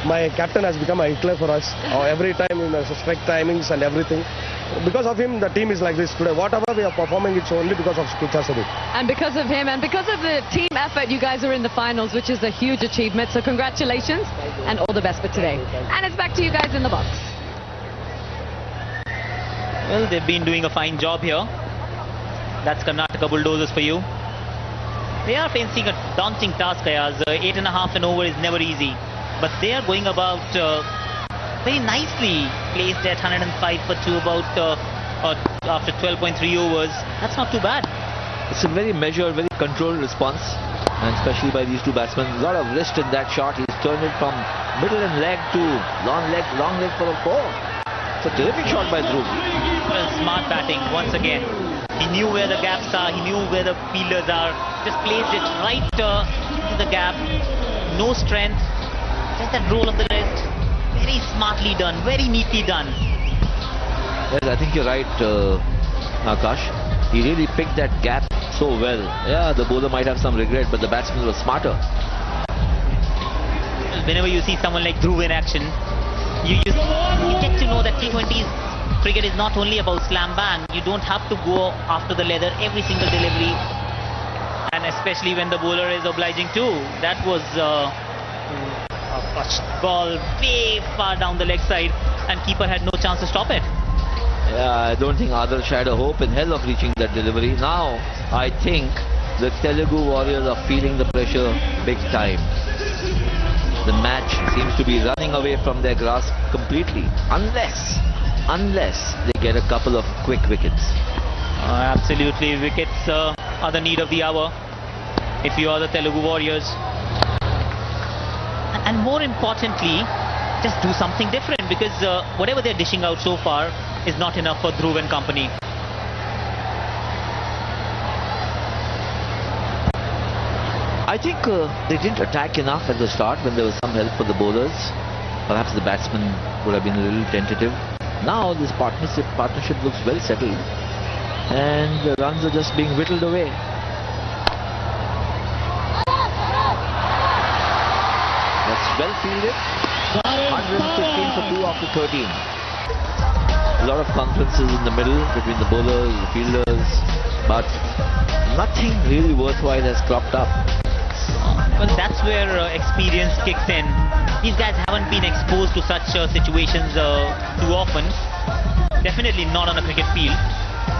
My captain has become a Hitler for us. Every time in the strict timings and everything. Because of him, the team is like this today. Whatever we are performing, it's only because of Kichasari. And because of him, and because of the team effort, you guys are in the finals, which is a huge achievement. So congratulations, and all the best for today. And it's back to you guys in the box. Well, they've been doing a fine job here. That's Karnataka Bulldozers for you. They are facing a daunting task, Ayaz. 8.5 and over is never easy. But they are going about very nicely, placed at 105 for 2 after 12.3 overs. That's not too bad. It's a very measured, very controlled response. and especially by these two batsmen. A lot of wrist in that shot. He's turned it from middle and leg to long leg for a 4. It's a terrific shot by Dhruv. Well, smart batting once again. He knew where the gaps are, he knew where the fielders are, just placed it right into the gap. No strength, just that roll of the wrist. Very smartly done, very neatly done. Yes, I think you're right, Akash. He really picked that gap so well. Yeah, the bowler might have some regret, but the batsman was smarter. Whenever you see someone like Dhruv in action, you get to know that T20s cricket is not only about slam bang. You don't have to go after the leather every single delivery, and especially when the bowler is obliging too. That was a ball way far down the leg side, and keeper had no chance to stop it. Yeah, I don't think Adarsh had a hope in hell of reaching that delivery. Now, I think the Telugu Warriors are feeling the pressure big time. The match seems to be running away from their grasp completely, unless they get a couple of quick wickets. Absolutely, wickets are the need of the hour if you are the Telugu Warriors. And more importantly, just do something different, because whatever they're dishing out so far is not enough for Dhruv and company. I think they didn't attack enough at the start when there was some help for the bowlers. Perhaps the batsmen would have been a little tentative. Now this partnership looks well settled, and the runs are just being whittled away. That's well fielded. 115 for 2 after 13. A lot of conferences in the middle between the bowlers, the fielders, but nothing really worthwhile has cropped up. Well, that's where experience kicks in. These guys haven't been exposed to such situations too often. Definitely not on a cricket field.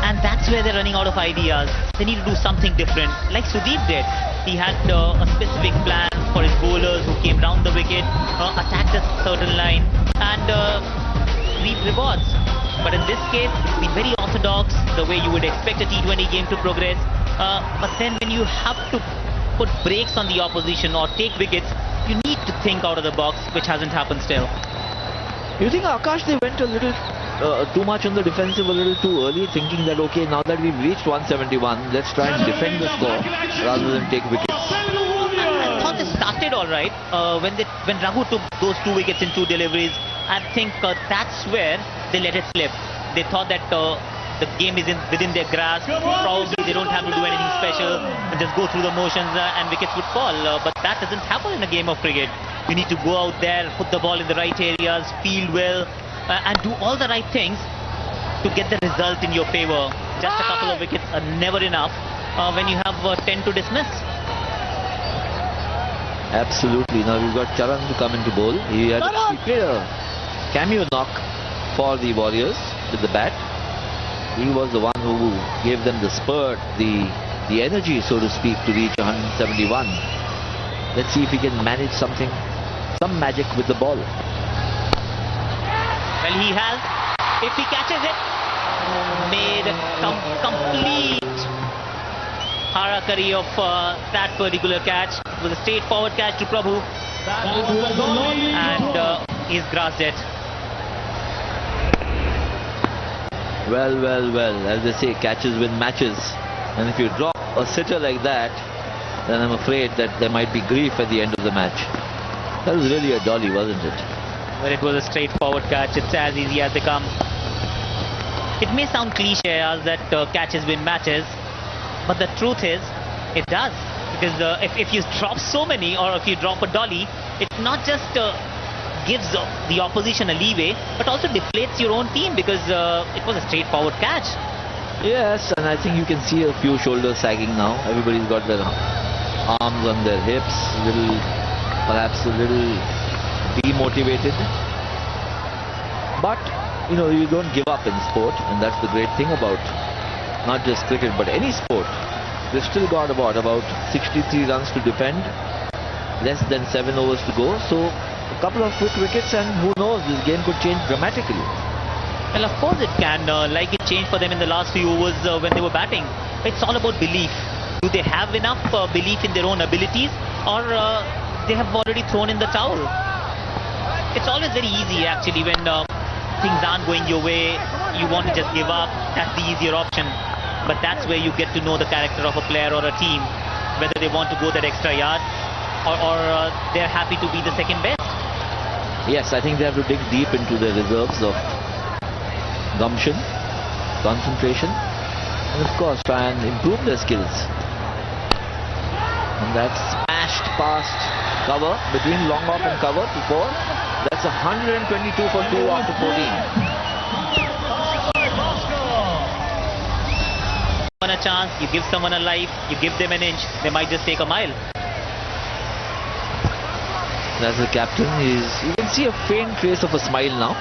And that's where they're running out of ideas. They need to do something different, like Sudeep did. He had a specific plan for his bowlers who came round the wicket, attacked a certain line, and reap rewards. But in this case, it's been very orthodox, the way you would expect a T20 game to progress. But then when you have to put brakes on the opposition or take wickets, you need to think out of the box, which hasn't happened still. You think, Akash, they went a little too much on the defensive a little too early, thinking that, okay, now that we've reached 171, let's try and defend the score rather than take wickets? I thought they started all right. When Raghu took those 2 wickets in 2 deliveries, I think that's where they let it slip. They thought that the game is within their grasp. Probably they don't have to do anything special and just go through the motions and wickets would fall. But that doesn't happen in a game of cricket. You need to go out there, put the ball in the right areas, field well, and do all the right things to get the result in your favor. Just a couple of wickets are never enough when you have 10 to dismiss. Absolutely. Now we've got Charan to come into bowl. He played a cameo knock for the Warriors with the bat. He was the one who gave them the spurt, the energy, so to speak, to reach 171. Let's see if he can manage some magic with the ball. Well, he has. If he catches it, made complete harakari of that particular catch. It was a straightforward catch to Prabhu, and he's grasped it. Well, as they say, catches win matches. And if you drop a sitter like that, then I'm afraid that there might be grief at the end of the match. That was really a dolly, wasn't it? Well, it was a straightforward catch. It's as easy as they come. It may sound cliche as that catches win matches, but the truth is, it does. Because if you drop so many, or if you drop a dolly, it not just gives the opposition a leeway, but also deflates your own team, because it was a straightforward catch. Yes, and I think you can see a few shoulders sagging now. Everybody's got their arms on their hips, perhaps a little demotivated. But, you don't give up in sport, and that's the great thing about not just cricket, but any sport. They've still got about 63 runs to defend, less than 7 overs to go, so a couple of quick wickets and who knows, this game could change dramatically. Well, of course it can, like it changed for them in the last few overs when they were batting. It's all about belief. Do they have enough belief in their own abilities, or they have already thrown in the towel? It's always very easy actually when things aren't going your way, you want to just give up. That's the easier option. But that's where you get to know the character of a player or a team, whether they want to go that extra yard or they're happy to be the second best. Yes, I think they have to dig deep into their reserves of gumption, concentration, and of course try and improve their skills. And that's smashed past cover, between long off and cover to 4. That's 122 for 2 after 14. A chance, you give someone a life, you give them an inch, they might just take a mile. As the captain, you can see a faint trace of a smile now,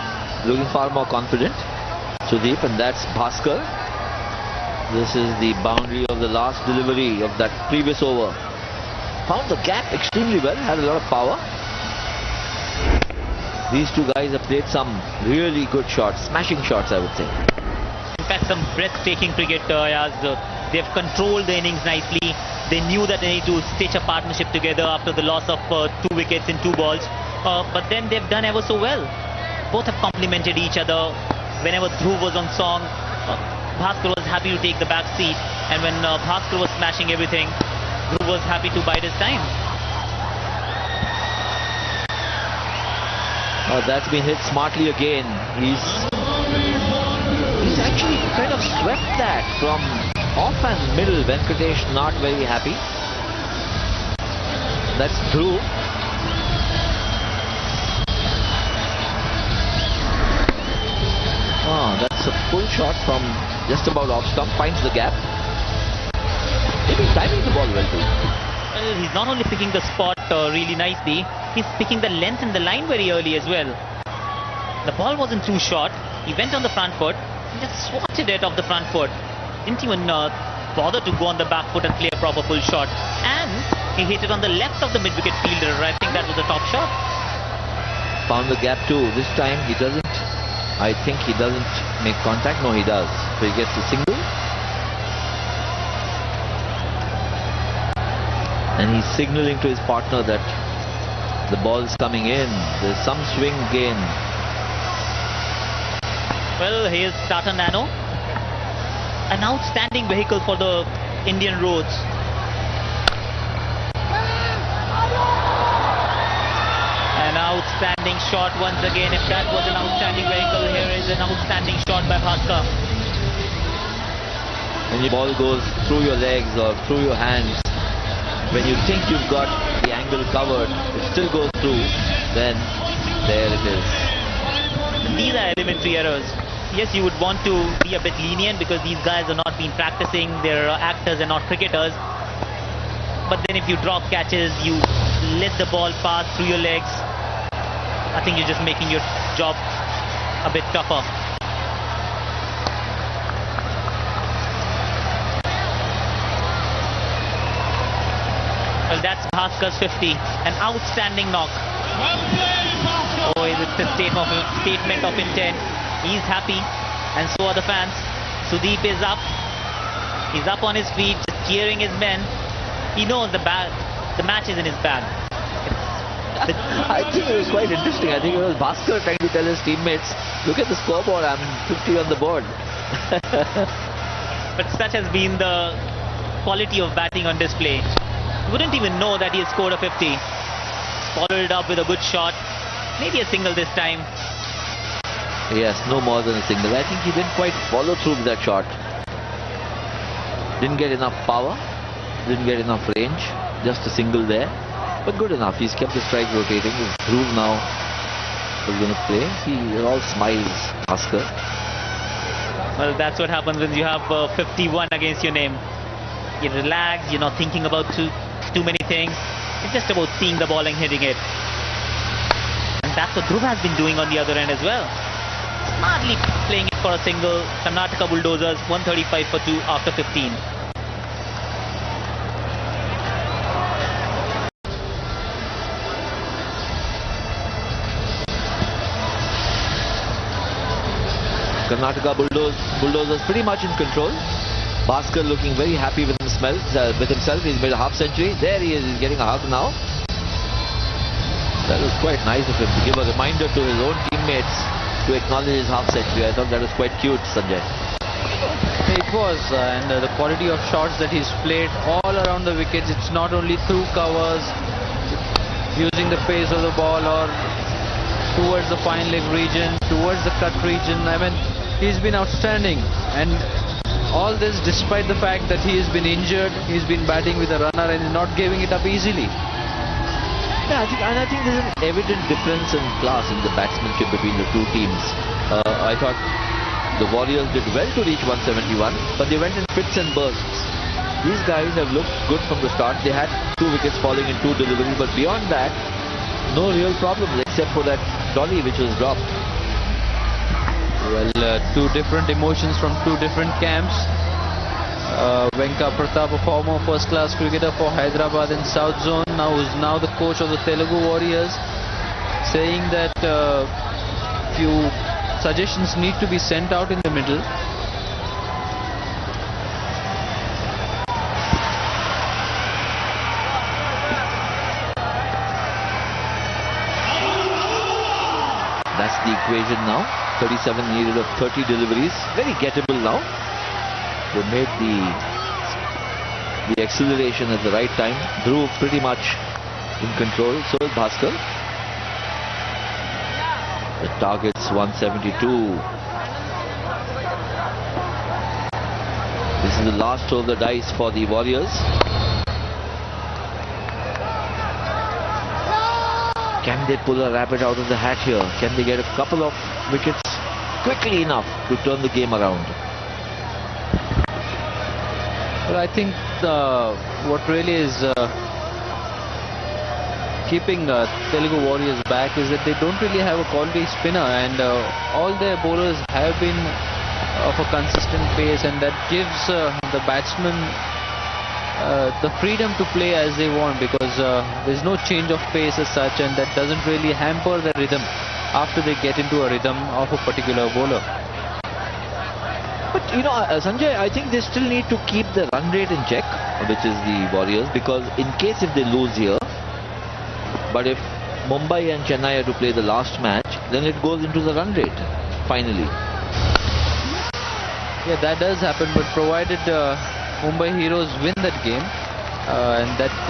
looking far more confident. Sudeep, and that's Bhaskar. This is the boundary of the last delivery of that previous over. Found the gap extremely well, had a lot of power. These two guys have played some really good shots, smashing shots I would say. In fact, some breathtaking cricket, as they've controlled the innings nicely. They knew that they need to stitch a partnership together after the loss of 2 wickets in 2 balls. But then they've done ever so well. Both have complemented each other. Whenever Dhruv was on song, Bhaskar was happy to take the back seat. And when Bhaskar was smashing everything, Dhruv was happy to bide his time. That's been hit smartly again. He's actually kind of swept that from off and middle. Venkatesh not very happy. That's Dhruv. That's a full shot from just about off stump. Finds the gap. Maybe timing the ball well too. Well, he's not only picking the spot really nicely, he's picking the length and the line very early as well. The ball wasn't too short. He went on the front foot and just swatted it off the front foot. Didn't even bother to go on the back foot and play a proper full shot. And he hit it on the left of the mid-wicket fielder. I think that was a top shot. Found the gap too. This time he doesn't. I think he doesn't make contact. No, he does. So he gets a single. And he's signaling to his partner that the ball is coming in. There's some swing gain. Well, here's Tata Nano. An outstanding vehicle for the Indian roads. An outstanding shot once again. If that was an outstanding vehicle, here is an outstanding shot by Bhaskar. When the ball goes through your legs or through your hands, when you think you've got the angle covered, it still goes through, then there it is. These are elementary errors. Yes, you would want to be a bit lenient because these guys have not been practicing, they're actors and not cricketers. But then if you drop catches, you let the ball pass through your legs, I think you're just making your job a bit tougher. Well, that's Bhaskar's 50, an outstanding knock. Oh, it's a statement of intent. He's happy, and so are the fans. Sudeep is up. He's up on his feet, just cheering his men. He knows the match is in his bag. I think it was quite interesting. I think it was Bhaskar trying to tell his teammates, look at the scoreboard, I'm 50 on the board. But such has been the quality of batting on display. You wouldn't even know that he has scored a 50. Followed up with a good shot. Maybe a single this time. Yes, no more than a single. I think he didn't quite follow through with that shot. Didn't get enough power. Didn't get enough range. Just a single there. But good enough. He's kept the strike rotating. Dhruv now is going to play. He all smiles, Bhaskar. Well, that's what happens when you have 51 against your name. You relax. You're not thinking about too many things. It's just about seeing the ball and hitting it. And that's what Dhruv has been doing on the other end as well. Smartly playing it for a single. Karnataka Bulldozers 135 for 2 after 15. Karnataka Bulldozers pretty much in control. Bhaskar looking very happy with himself. He's made a half century. There he is. He's getting a hug now. That was quite nice of him to give a reminder to his own teammates to acknowledge his half century. I thought that was quite cute, Sanjay. It was, and the quality of shots that he's played all around the wickets. It's not only through covers, using the pace of the ball, or towards the fine leg region, towards the cut region. I mean, he's been outstanding, and all this despite the fact that he has been injured. He's been batting with a runner and is not giving it up easily. Yeah, I think there's an evident difference in class in the batsmanship between the two teams. I thought the Warriors did well to reach 171, but they went in fits and bursts. These guys have looked good from the start. They had 2 wickets falling in 2 deliveries, but beyond that, no real problems except for that dolly which was dropped. Well, 2 different emotions from 2 different camps. Venka Pratap, a former first-class cricketer for Hyderabad in South Zone, who's now the coach of the Telugu Warriors, saying that few suggestions need to be sent out in the middle. That's the equation now. 37 needed of 30 deliveries. Very gettable now. They made the acceleration at the right time. Dhruv pretty much in control. So is Bhaskar. The target's 172. This is the last throw of the dice for the Warriors. Can they pull a rabbit out of the hat here? Can they get a couple of wickets quickly enough to turn the game around? Well, I think what really is keeping Telugu Warriors back is that they don't really have a quality spinner, and all their bowlers have been of a consistent pace, and that gives the batsmen the freedom to play as they want, because there's no change of pace as such, and that doesn't really hamper the rhythm after they get into a rhythm of a particular bowler. But you know, Sanjay, I think they still need to keep the run rate in check, which is the Warriors, because in case if they lose here, but if Mumbai and Chennai are to play the last match, then it goes into the run rate, finally. Yeah, that does happen, but provided Mumbai Heroes win that game, and that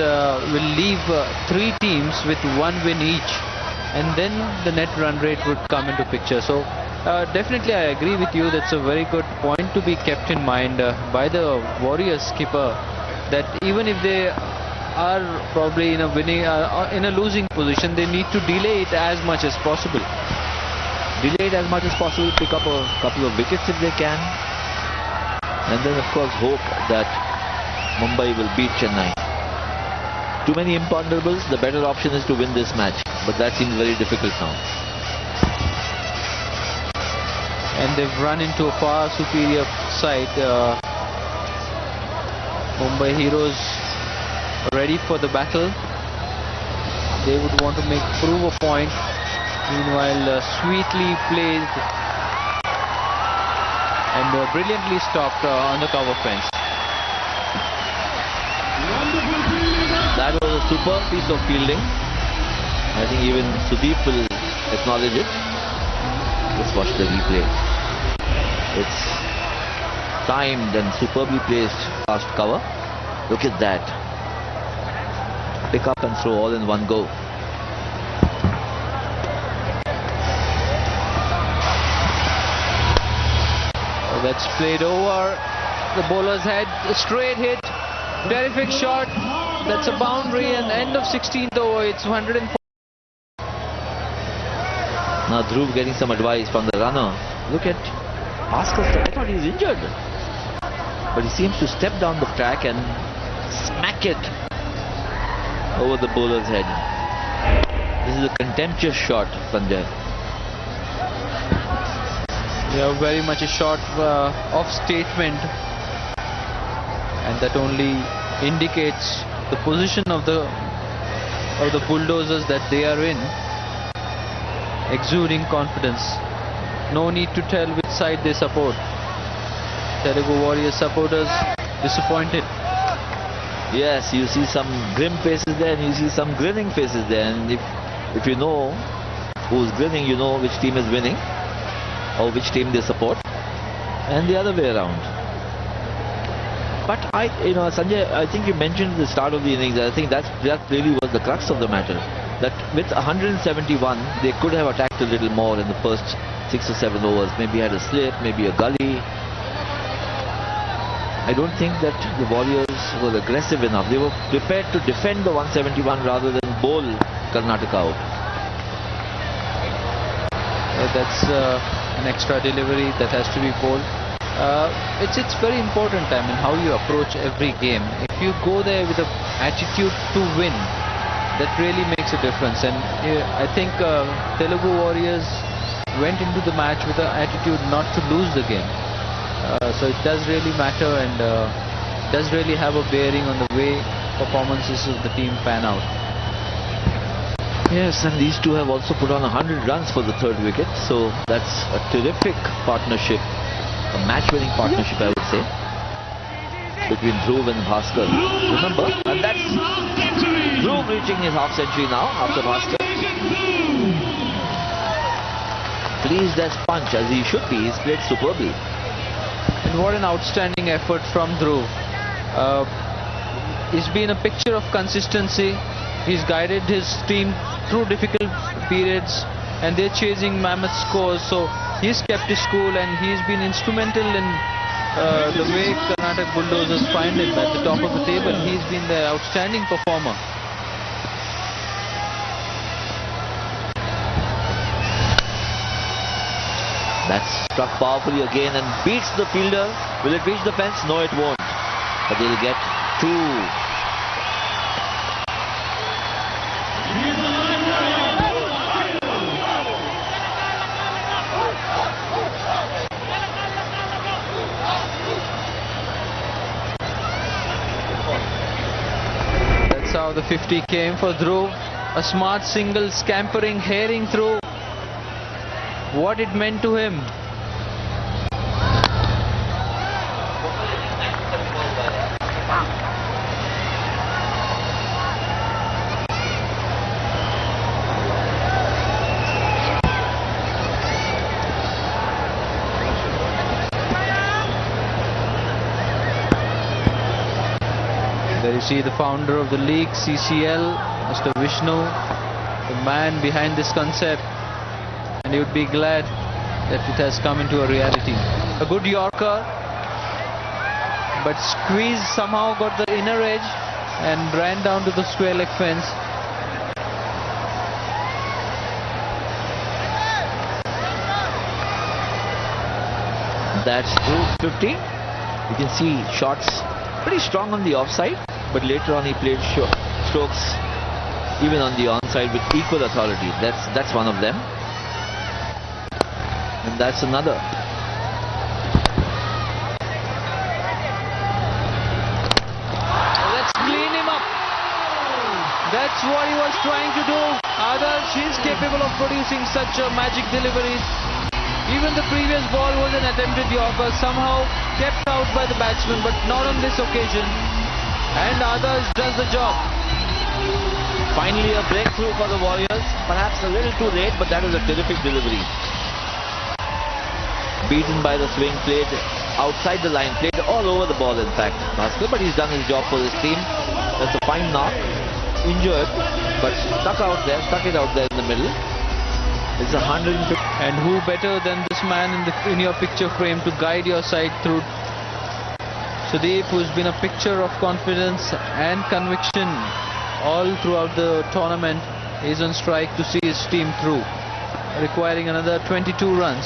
will leave 3 teams with 1 win each, and then the net run rate would come into picture. So definitely I agree with you. That's a very good point to be kept in mind by the Warriors skipper, that even if they are probably in a winning in a losing position, they need to delay it as much as possible. Delay it as much as possible, pick up a couple of wickets if they can, and then of course hope that Mumbai will beat Chennai. Too many imponderables. The better option is to win this match, but that seems very difficult now. And they've run into a far superior side. Mumbai Heroes ready for the battle. They would want to prove a point. Meanwhile, sweetly played and brilliantly stopped on the cover fence. That was a superb piece of fielding. I think even Sudeep will acknowledge it. Let's watch the replay. It's timed and superbly placed past cover. Look at that. Pick up and throw all in one go. That's played over. The bowler's head, a straight hit. Terrific shot. That's a boundary, and end of 16th over. It's 104. Now Dhruv getting some advice from the runner. Look at Bhaskar. I thought he's injured, but he seems to step down the track and smack it over the bowler's head. This is a contemptuous shot, Sanjay. Yeah, very much a shot of statement, and that only indicates the position of the Bulldozers that they are in. Exuding confidence. No need to tell which side they support. Telugu Warriors supporters disappointed. Yes, you see some grim faces there and you see some grinning faces there. And if you know who's grinning, you know which team is winning or which team they support. And the other way around. But Sanjay, I think you mentioned at the start of the innings, I think that really was the crux of the matter. That with 171, they could have attacked a little more in the first 6 or 7 overs. Maybe had a slip, maybe a gully. I don't think that the Warriors were aggressive enough. They were prepared to defend the 171 rather than bowl Karnataka out. That's an extra delivery that has to be bowled. It's very important, I mean, how you approach every game. If you go there with an attitude to win, that really makes a difference. And I think Telugu Warriors went into the match with an attitude not to lose the game. So it does really matter and does really have a bearing on the way performances of the team pan out. Yes, and these two have also put on 100 runs for the 3rd wicket. So that's a terrific partnership, a match-winning partnership, I would say, between Dhruv and Bhaskar. Remember, and that's Dhruv reaching his half century now after Bhaskar. Pleased as punch, as he should be. He's played superbly. And what an outstanding effort from Dhruv. He's been a picture of consistency. He's guided his team through difficult periods and they're chasing mammoth scores. So he's kept his cool and he's been instrumental in the way Karnataka Bulldozers find him at the top of the table. He's been the outstanding performer. That's struck powerfully again and beats the fielder. Will it reach the fence? No, it won't. But they'll get 2. That's how the 50 came for Dhruv. A smart single, scampering, herring through. What it meant to him. There you see the founder of the league, CCL, Mr. Vishnu, the man behind this concept. And he would be glad that it has come into a reality. A good Yorker, but squeeze somehow got the inner edge and ran down to the square leg fence. That's Dhruv 50. You can see shots pretty strong on the offside, but later on he played strokes even on the onside with equal authority. That's one of them. And that's another. Let's clean him up. That's what he was trying to do. Adarsh is capable of producing such magic deliveries. Even the previous ball was an attempted Yorker, somehow kept out by the batsman, but not on this occasion. And Adarsh does the job. Finally a breakthrough for the Warriors. Perhaps a little too late, but that was a terrific delivery. Beaten by the swing, played outside the line, played all over the ball in fact, Bhaskar, but he's done his job for his team. That's a fine knock, injured, but stuck it out there in the middle. It's 150. And who better than this man in your picture frame to guide your side through? Sudeep, who's been a picture of confidence and conviction all throughout the tournament, is on strike to see his team through, requiring another 22 runs.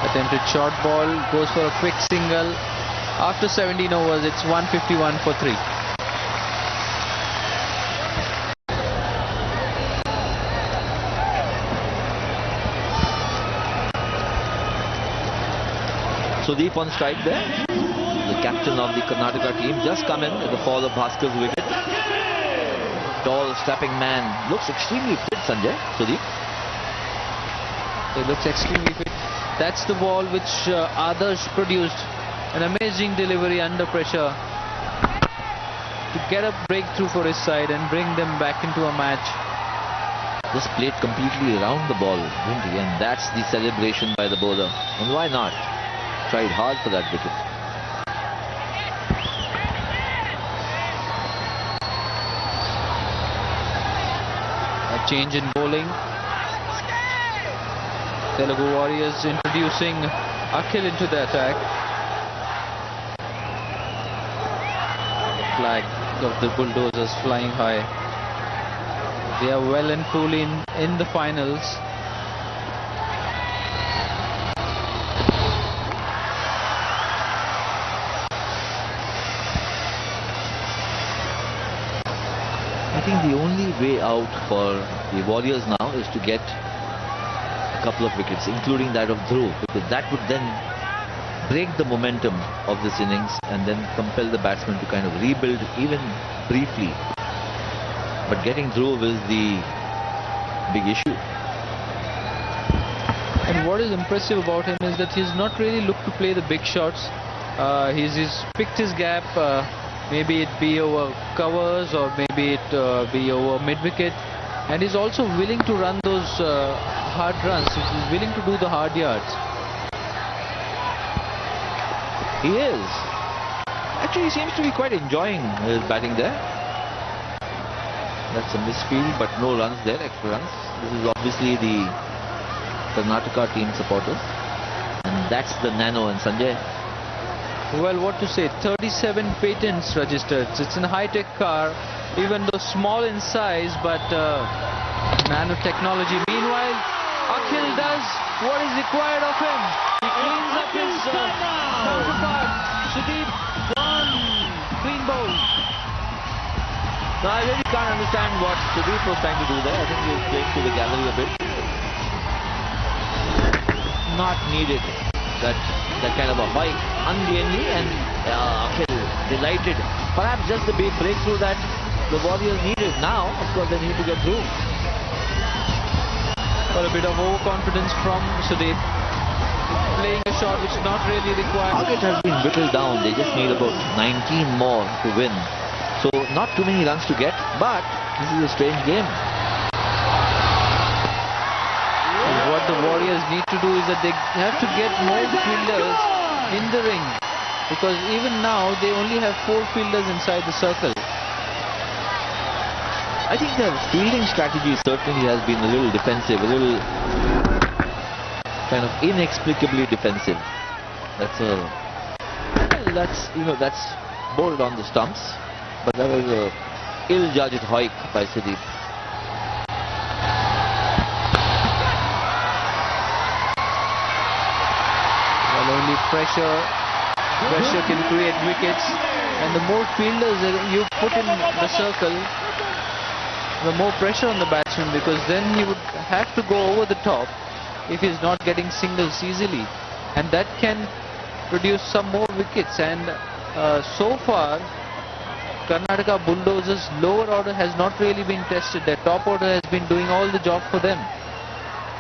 Attempted short ball, goes for a quick single. After 17 overs, it's 151 for 3. Sudeep on strike there. The captain of the Karnataka team just come in at the fall of Bhaskar's wicket. Tall, strapping man. Looks extremely fit, Sanjay, Sudeep. He looks extremely fit. That's the ball which Adarsh produced. An amazing delivery under pressure to get a breakthrough for his side and bring them back into a match. Just played completely around the ball, didn't he? And that's the celebration by the bowler. And why not? Tried hard for that wicket. A change in bowling. Telugu Warriors introducing Akhil into the attack. Flag of the Bulldozers flying high. They are well and truly in the finals. I think the only way out for the Warriors now is to get a couple of wickets, including that of Dhruv, because that would then break the momentum of this innings and then compel the batsman to kind of rebuild even briefly. But getting Dhruv is the big issue. And what is impressive about him is that he's not really looked to play the big shots. He's picked his gap, maybe it be over covers or maybe it be over mid-wicket. And he's also willing to run those hard runs. He's willing to do the hard yards. He is. Actually, he seems to be quite enjoying his batting there. That's a misfield, but no runs there, extra runs. This is obviously the Karnataka team supporters. And that's the Nano and Sanjay. Well, what to say, 37 patents registered. It's a high-tech car, even though small in size, but nanotechnology. Meanwhile, Akhil does what is required of him. He cleans up his counterpart. Sudeep gone. Clean bowl. No, I really can't understand what Sudeep was trying to do there. I think he was playing to the gallery a bit. Not needed. That kind of a hike ungainly, and Akhil delighted. Perhaps just the big breakthrough that the Warriors needed. Now, of course, they need to get through. Well, a bit of overconfidence from Sudeep. Playing a shot which is not really required. Target has been whittled down. They just need about 19 more to win. So not too many runs to get, but this is a strange game. What the Warriors need to do is that they have to get more fielders in the ring, because even now they only have 4 fielders inside the circle. I think their fielding strategy certainly has been a little defensive, a little kind of inexplicably defensive. That's bowled on the stumps, but that was a ill-judged hike by Sudeep. Well, only pressure can create wickets, and the more fielders that you put in the circle, the more pressure on the batsman, because then he would have to go over the top if he's not getting singles easily, and that can produce some more wickets. And so far Karnataka Bulldozers lower order has not really been tested. Their top order has been doing all the job for them.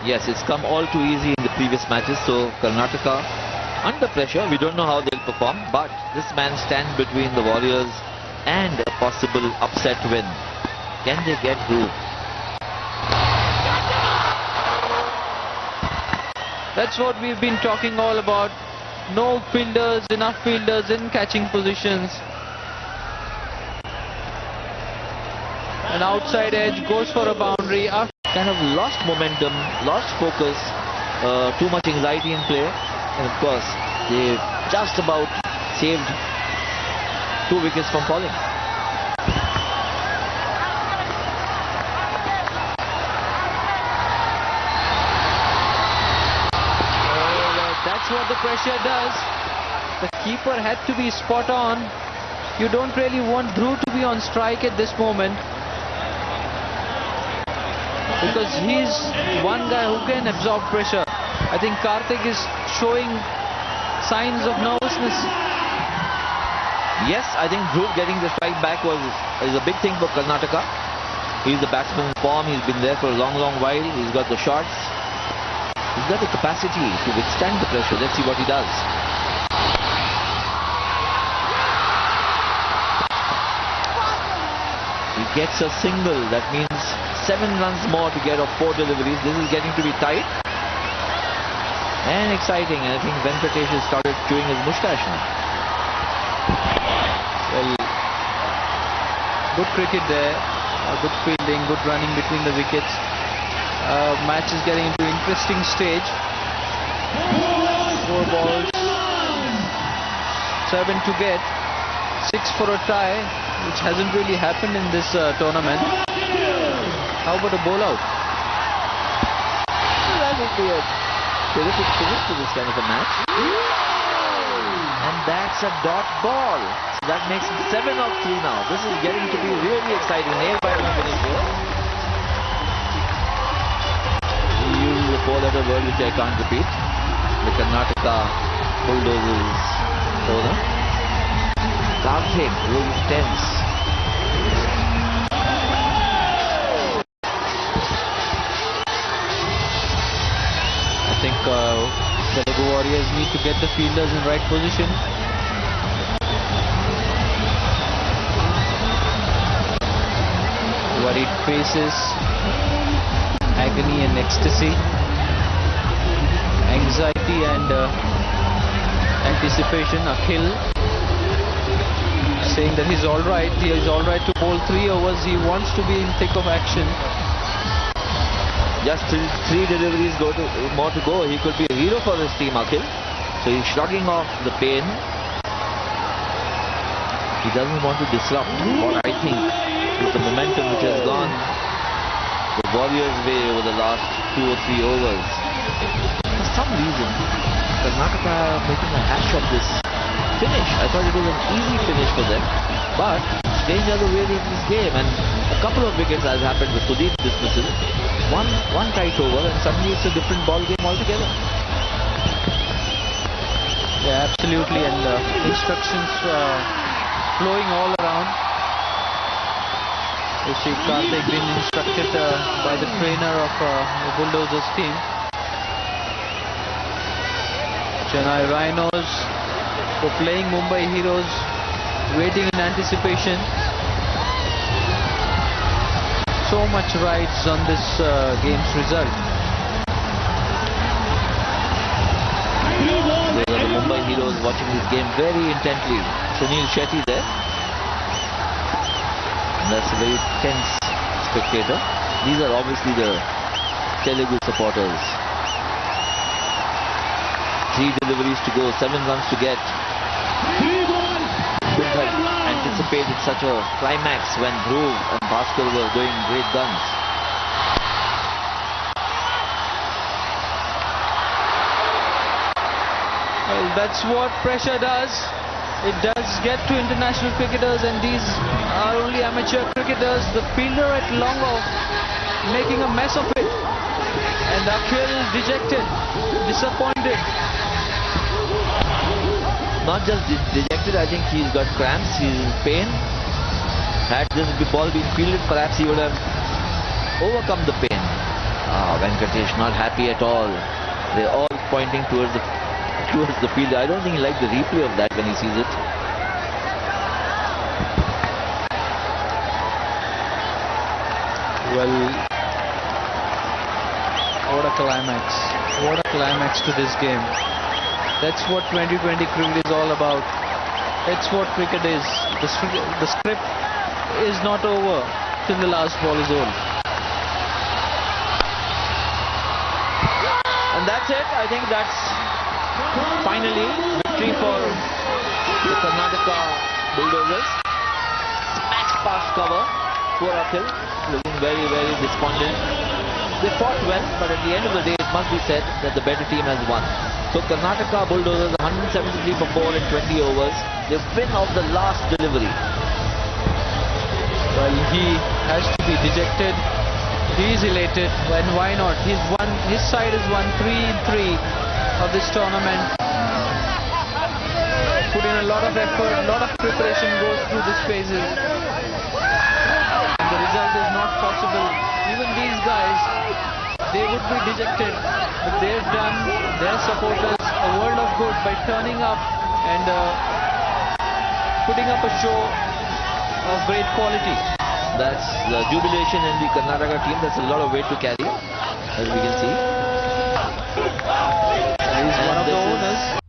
Yes, it's come all too easy in the previous matches, so Karnataka under pressure. We don't know how they'll perform, but this man stands between the Warriors and a possible upset win. Can they get through? That's what we've been talking all about. No fielders, enough fielders in catching positions. An outside edge goes for a boundary. Kind of lost momentum, lost focus, too much anxiety in play, and of course they just about saved 2 wickets from falling. That's what the pressure does. The keeper had to be spot on. You don't really want Dhruv to be on strike at this moment, because he's one guy who can absorb pressure. I think Karthik is showing signs of nervousness. Yes, I think Dhruv getting the strike back is a big thing for Karnataka. He's the batsman in form. He's been there for a long while. He's got the shots. He's got the capacity to withstand the pressure. Let's see what he does. He gets a single. That means 7 runs more to get off 4 deliveries. This is getting to be tight and exciting. And I think Venkatesh has started chewing his moustache now. Well, good cricket there. Good fielding, good running between the wickets. Match is getting into interesting stage. 4 balls, 7 to get, 6 for a tie, which hasn't really happened in this tournament. How about a bowl out? That would be a terrific finish to this kind of a match. And that's a dot ball. So that makes it 7 of 3 now. This is getting to be really exciting. Nailed by the finish here. He uses a 4-letter word which I can't repeat. The Karnataka Bulldozers owner. Karthik really tense. I think Telugu Warriors need to get the fielders in right position. Worried faces, agony and ecstasy, anxiety and anticipation. Akhil saying that he's alright, he is alright to bowl 3 overs, he wants to be in thick of action. Just 3 deliveries more to go. He could be a hero for his team, Akhil. So he's shrugging off the pain. He doesn't want to disrupt what I think is the momentum which has gone the Warriors' way over the last 2 or 3 overs. For some reason, Karnataka are making a hash of this finish. I thought it was an easy finish for them. But strange are the ways of this game. And a couple of wickets as happened with Sudeep's dismissal. One tight over and suddenly it's a different ball game altogether. Yeah, absolutely, and instructions flowing all around. You see Karthik being instructed by the trainer of the Bulldozers team. Chennai Rhinos for playing Mumbai Heroes, waiting in anticipation. So much rides on this game's result. Those are the Mumbai Heroes watching this game very intently. Sunil Shetty there. And that's a very tense spectator. These are obviously the Telugu supporters. 3 deliveries to go, 7 runs to get. Couldn't have anticipated such a climax when Dhruv and Bhaskar were doing great guns. Well, that's what pressure does. It does get to international cricketers, and these are only amateur cricketers. The fielder at long off making a mess of it, and Akhil dejected, disappointed. Not just dejected, I think he's got cramps, he's in pain. Had this ball been fielded, perhaps he would have overcome the pain. Venkatesh not happy at all. They're all pointing towards the fielder. I don't think he liked the replay of that when he sees it. Well, what a climax. What a climax to this game. That's what 2020 cricket is all about. That's what cricket is. The script is not over till the last ball is over. And that's it. I think that's finally victory for the Karnataka Bulldozers. Smash past cover. Poor Akhil looking very, very despondent. They fought well, but at the end of the day, it must be said that the better team has won. So Karnataka Bulldozers 173 for 4 in 20 overs. They win off the last delivery. Well, he has to be dejected. He is elated. And why not? His side has won 3 in 3 of this tournament. Put in a lot of effort, a lot of preparation goes through these phases. And the result is not possible. Even these guys, they would be dejected but they've done their supporters a world of good by turning up and putting up a show of great quality. That's the jubilation in the Karnataka team. That's a lot of weight to carry, as we can see. He's one of the owners.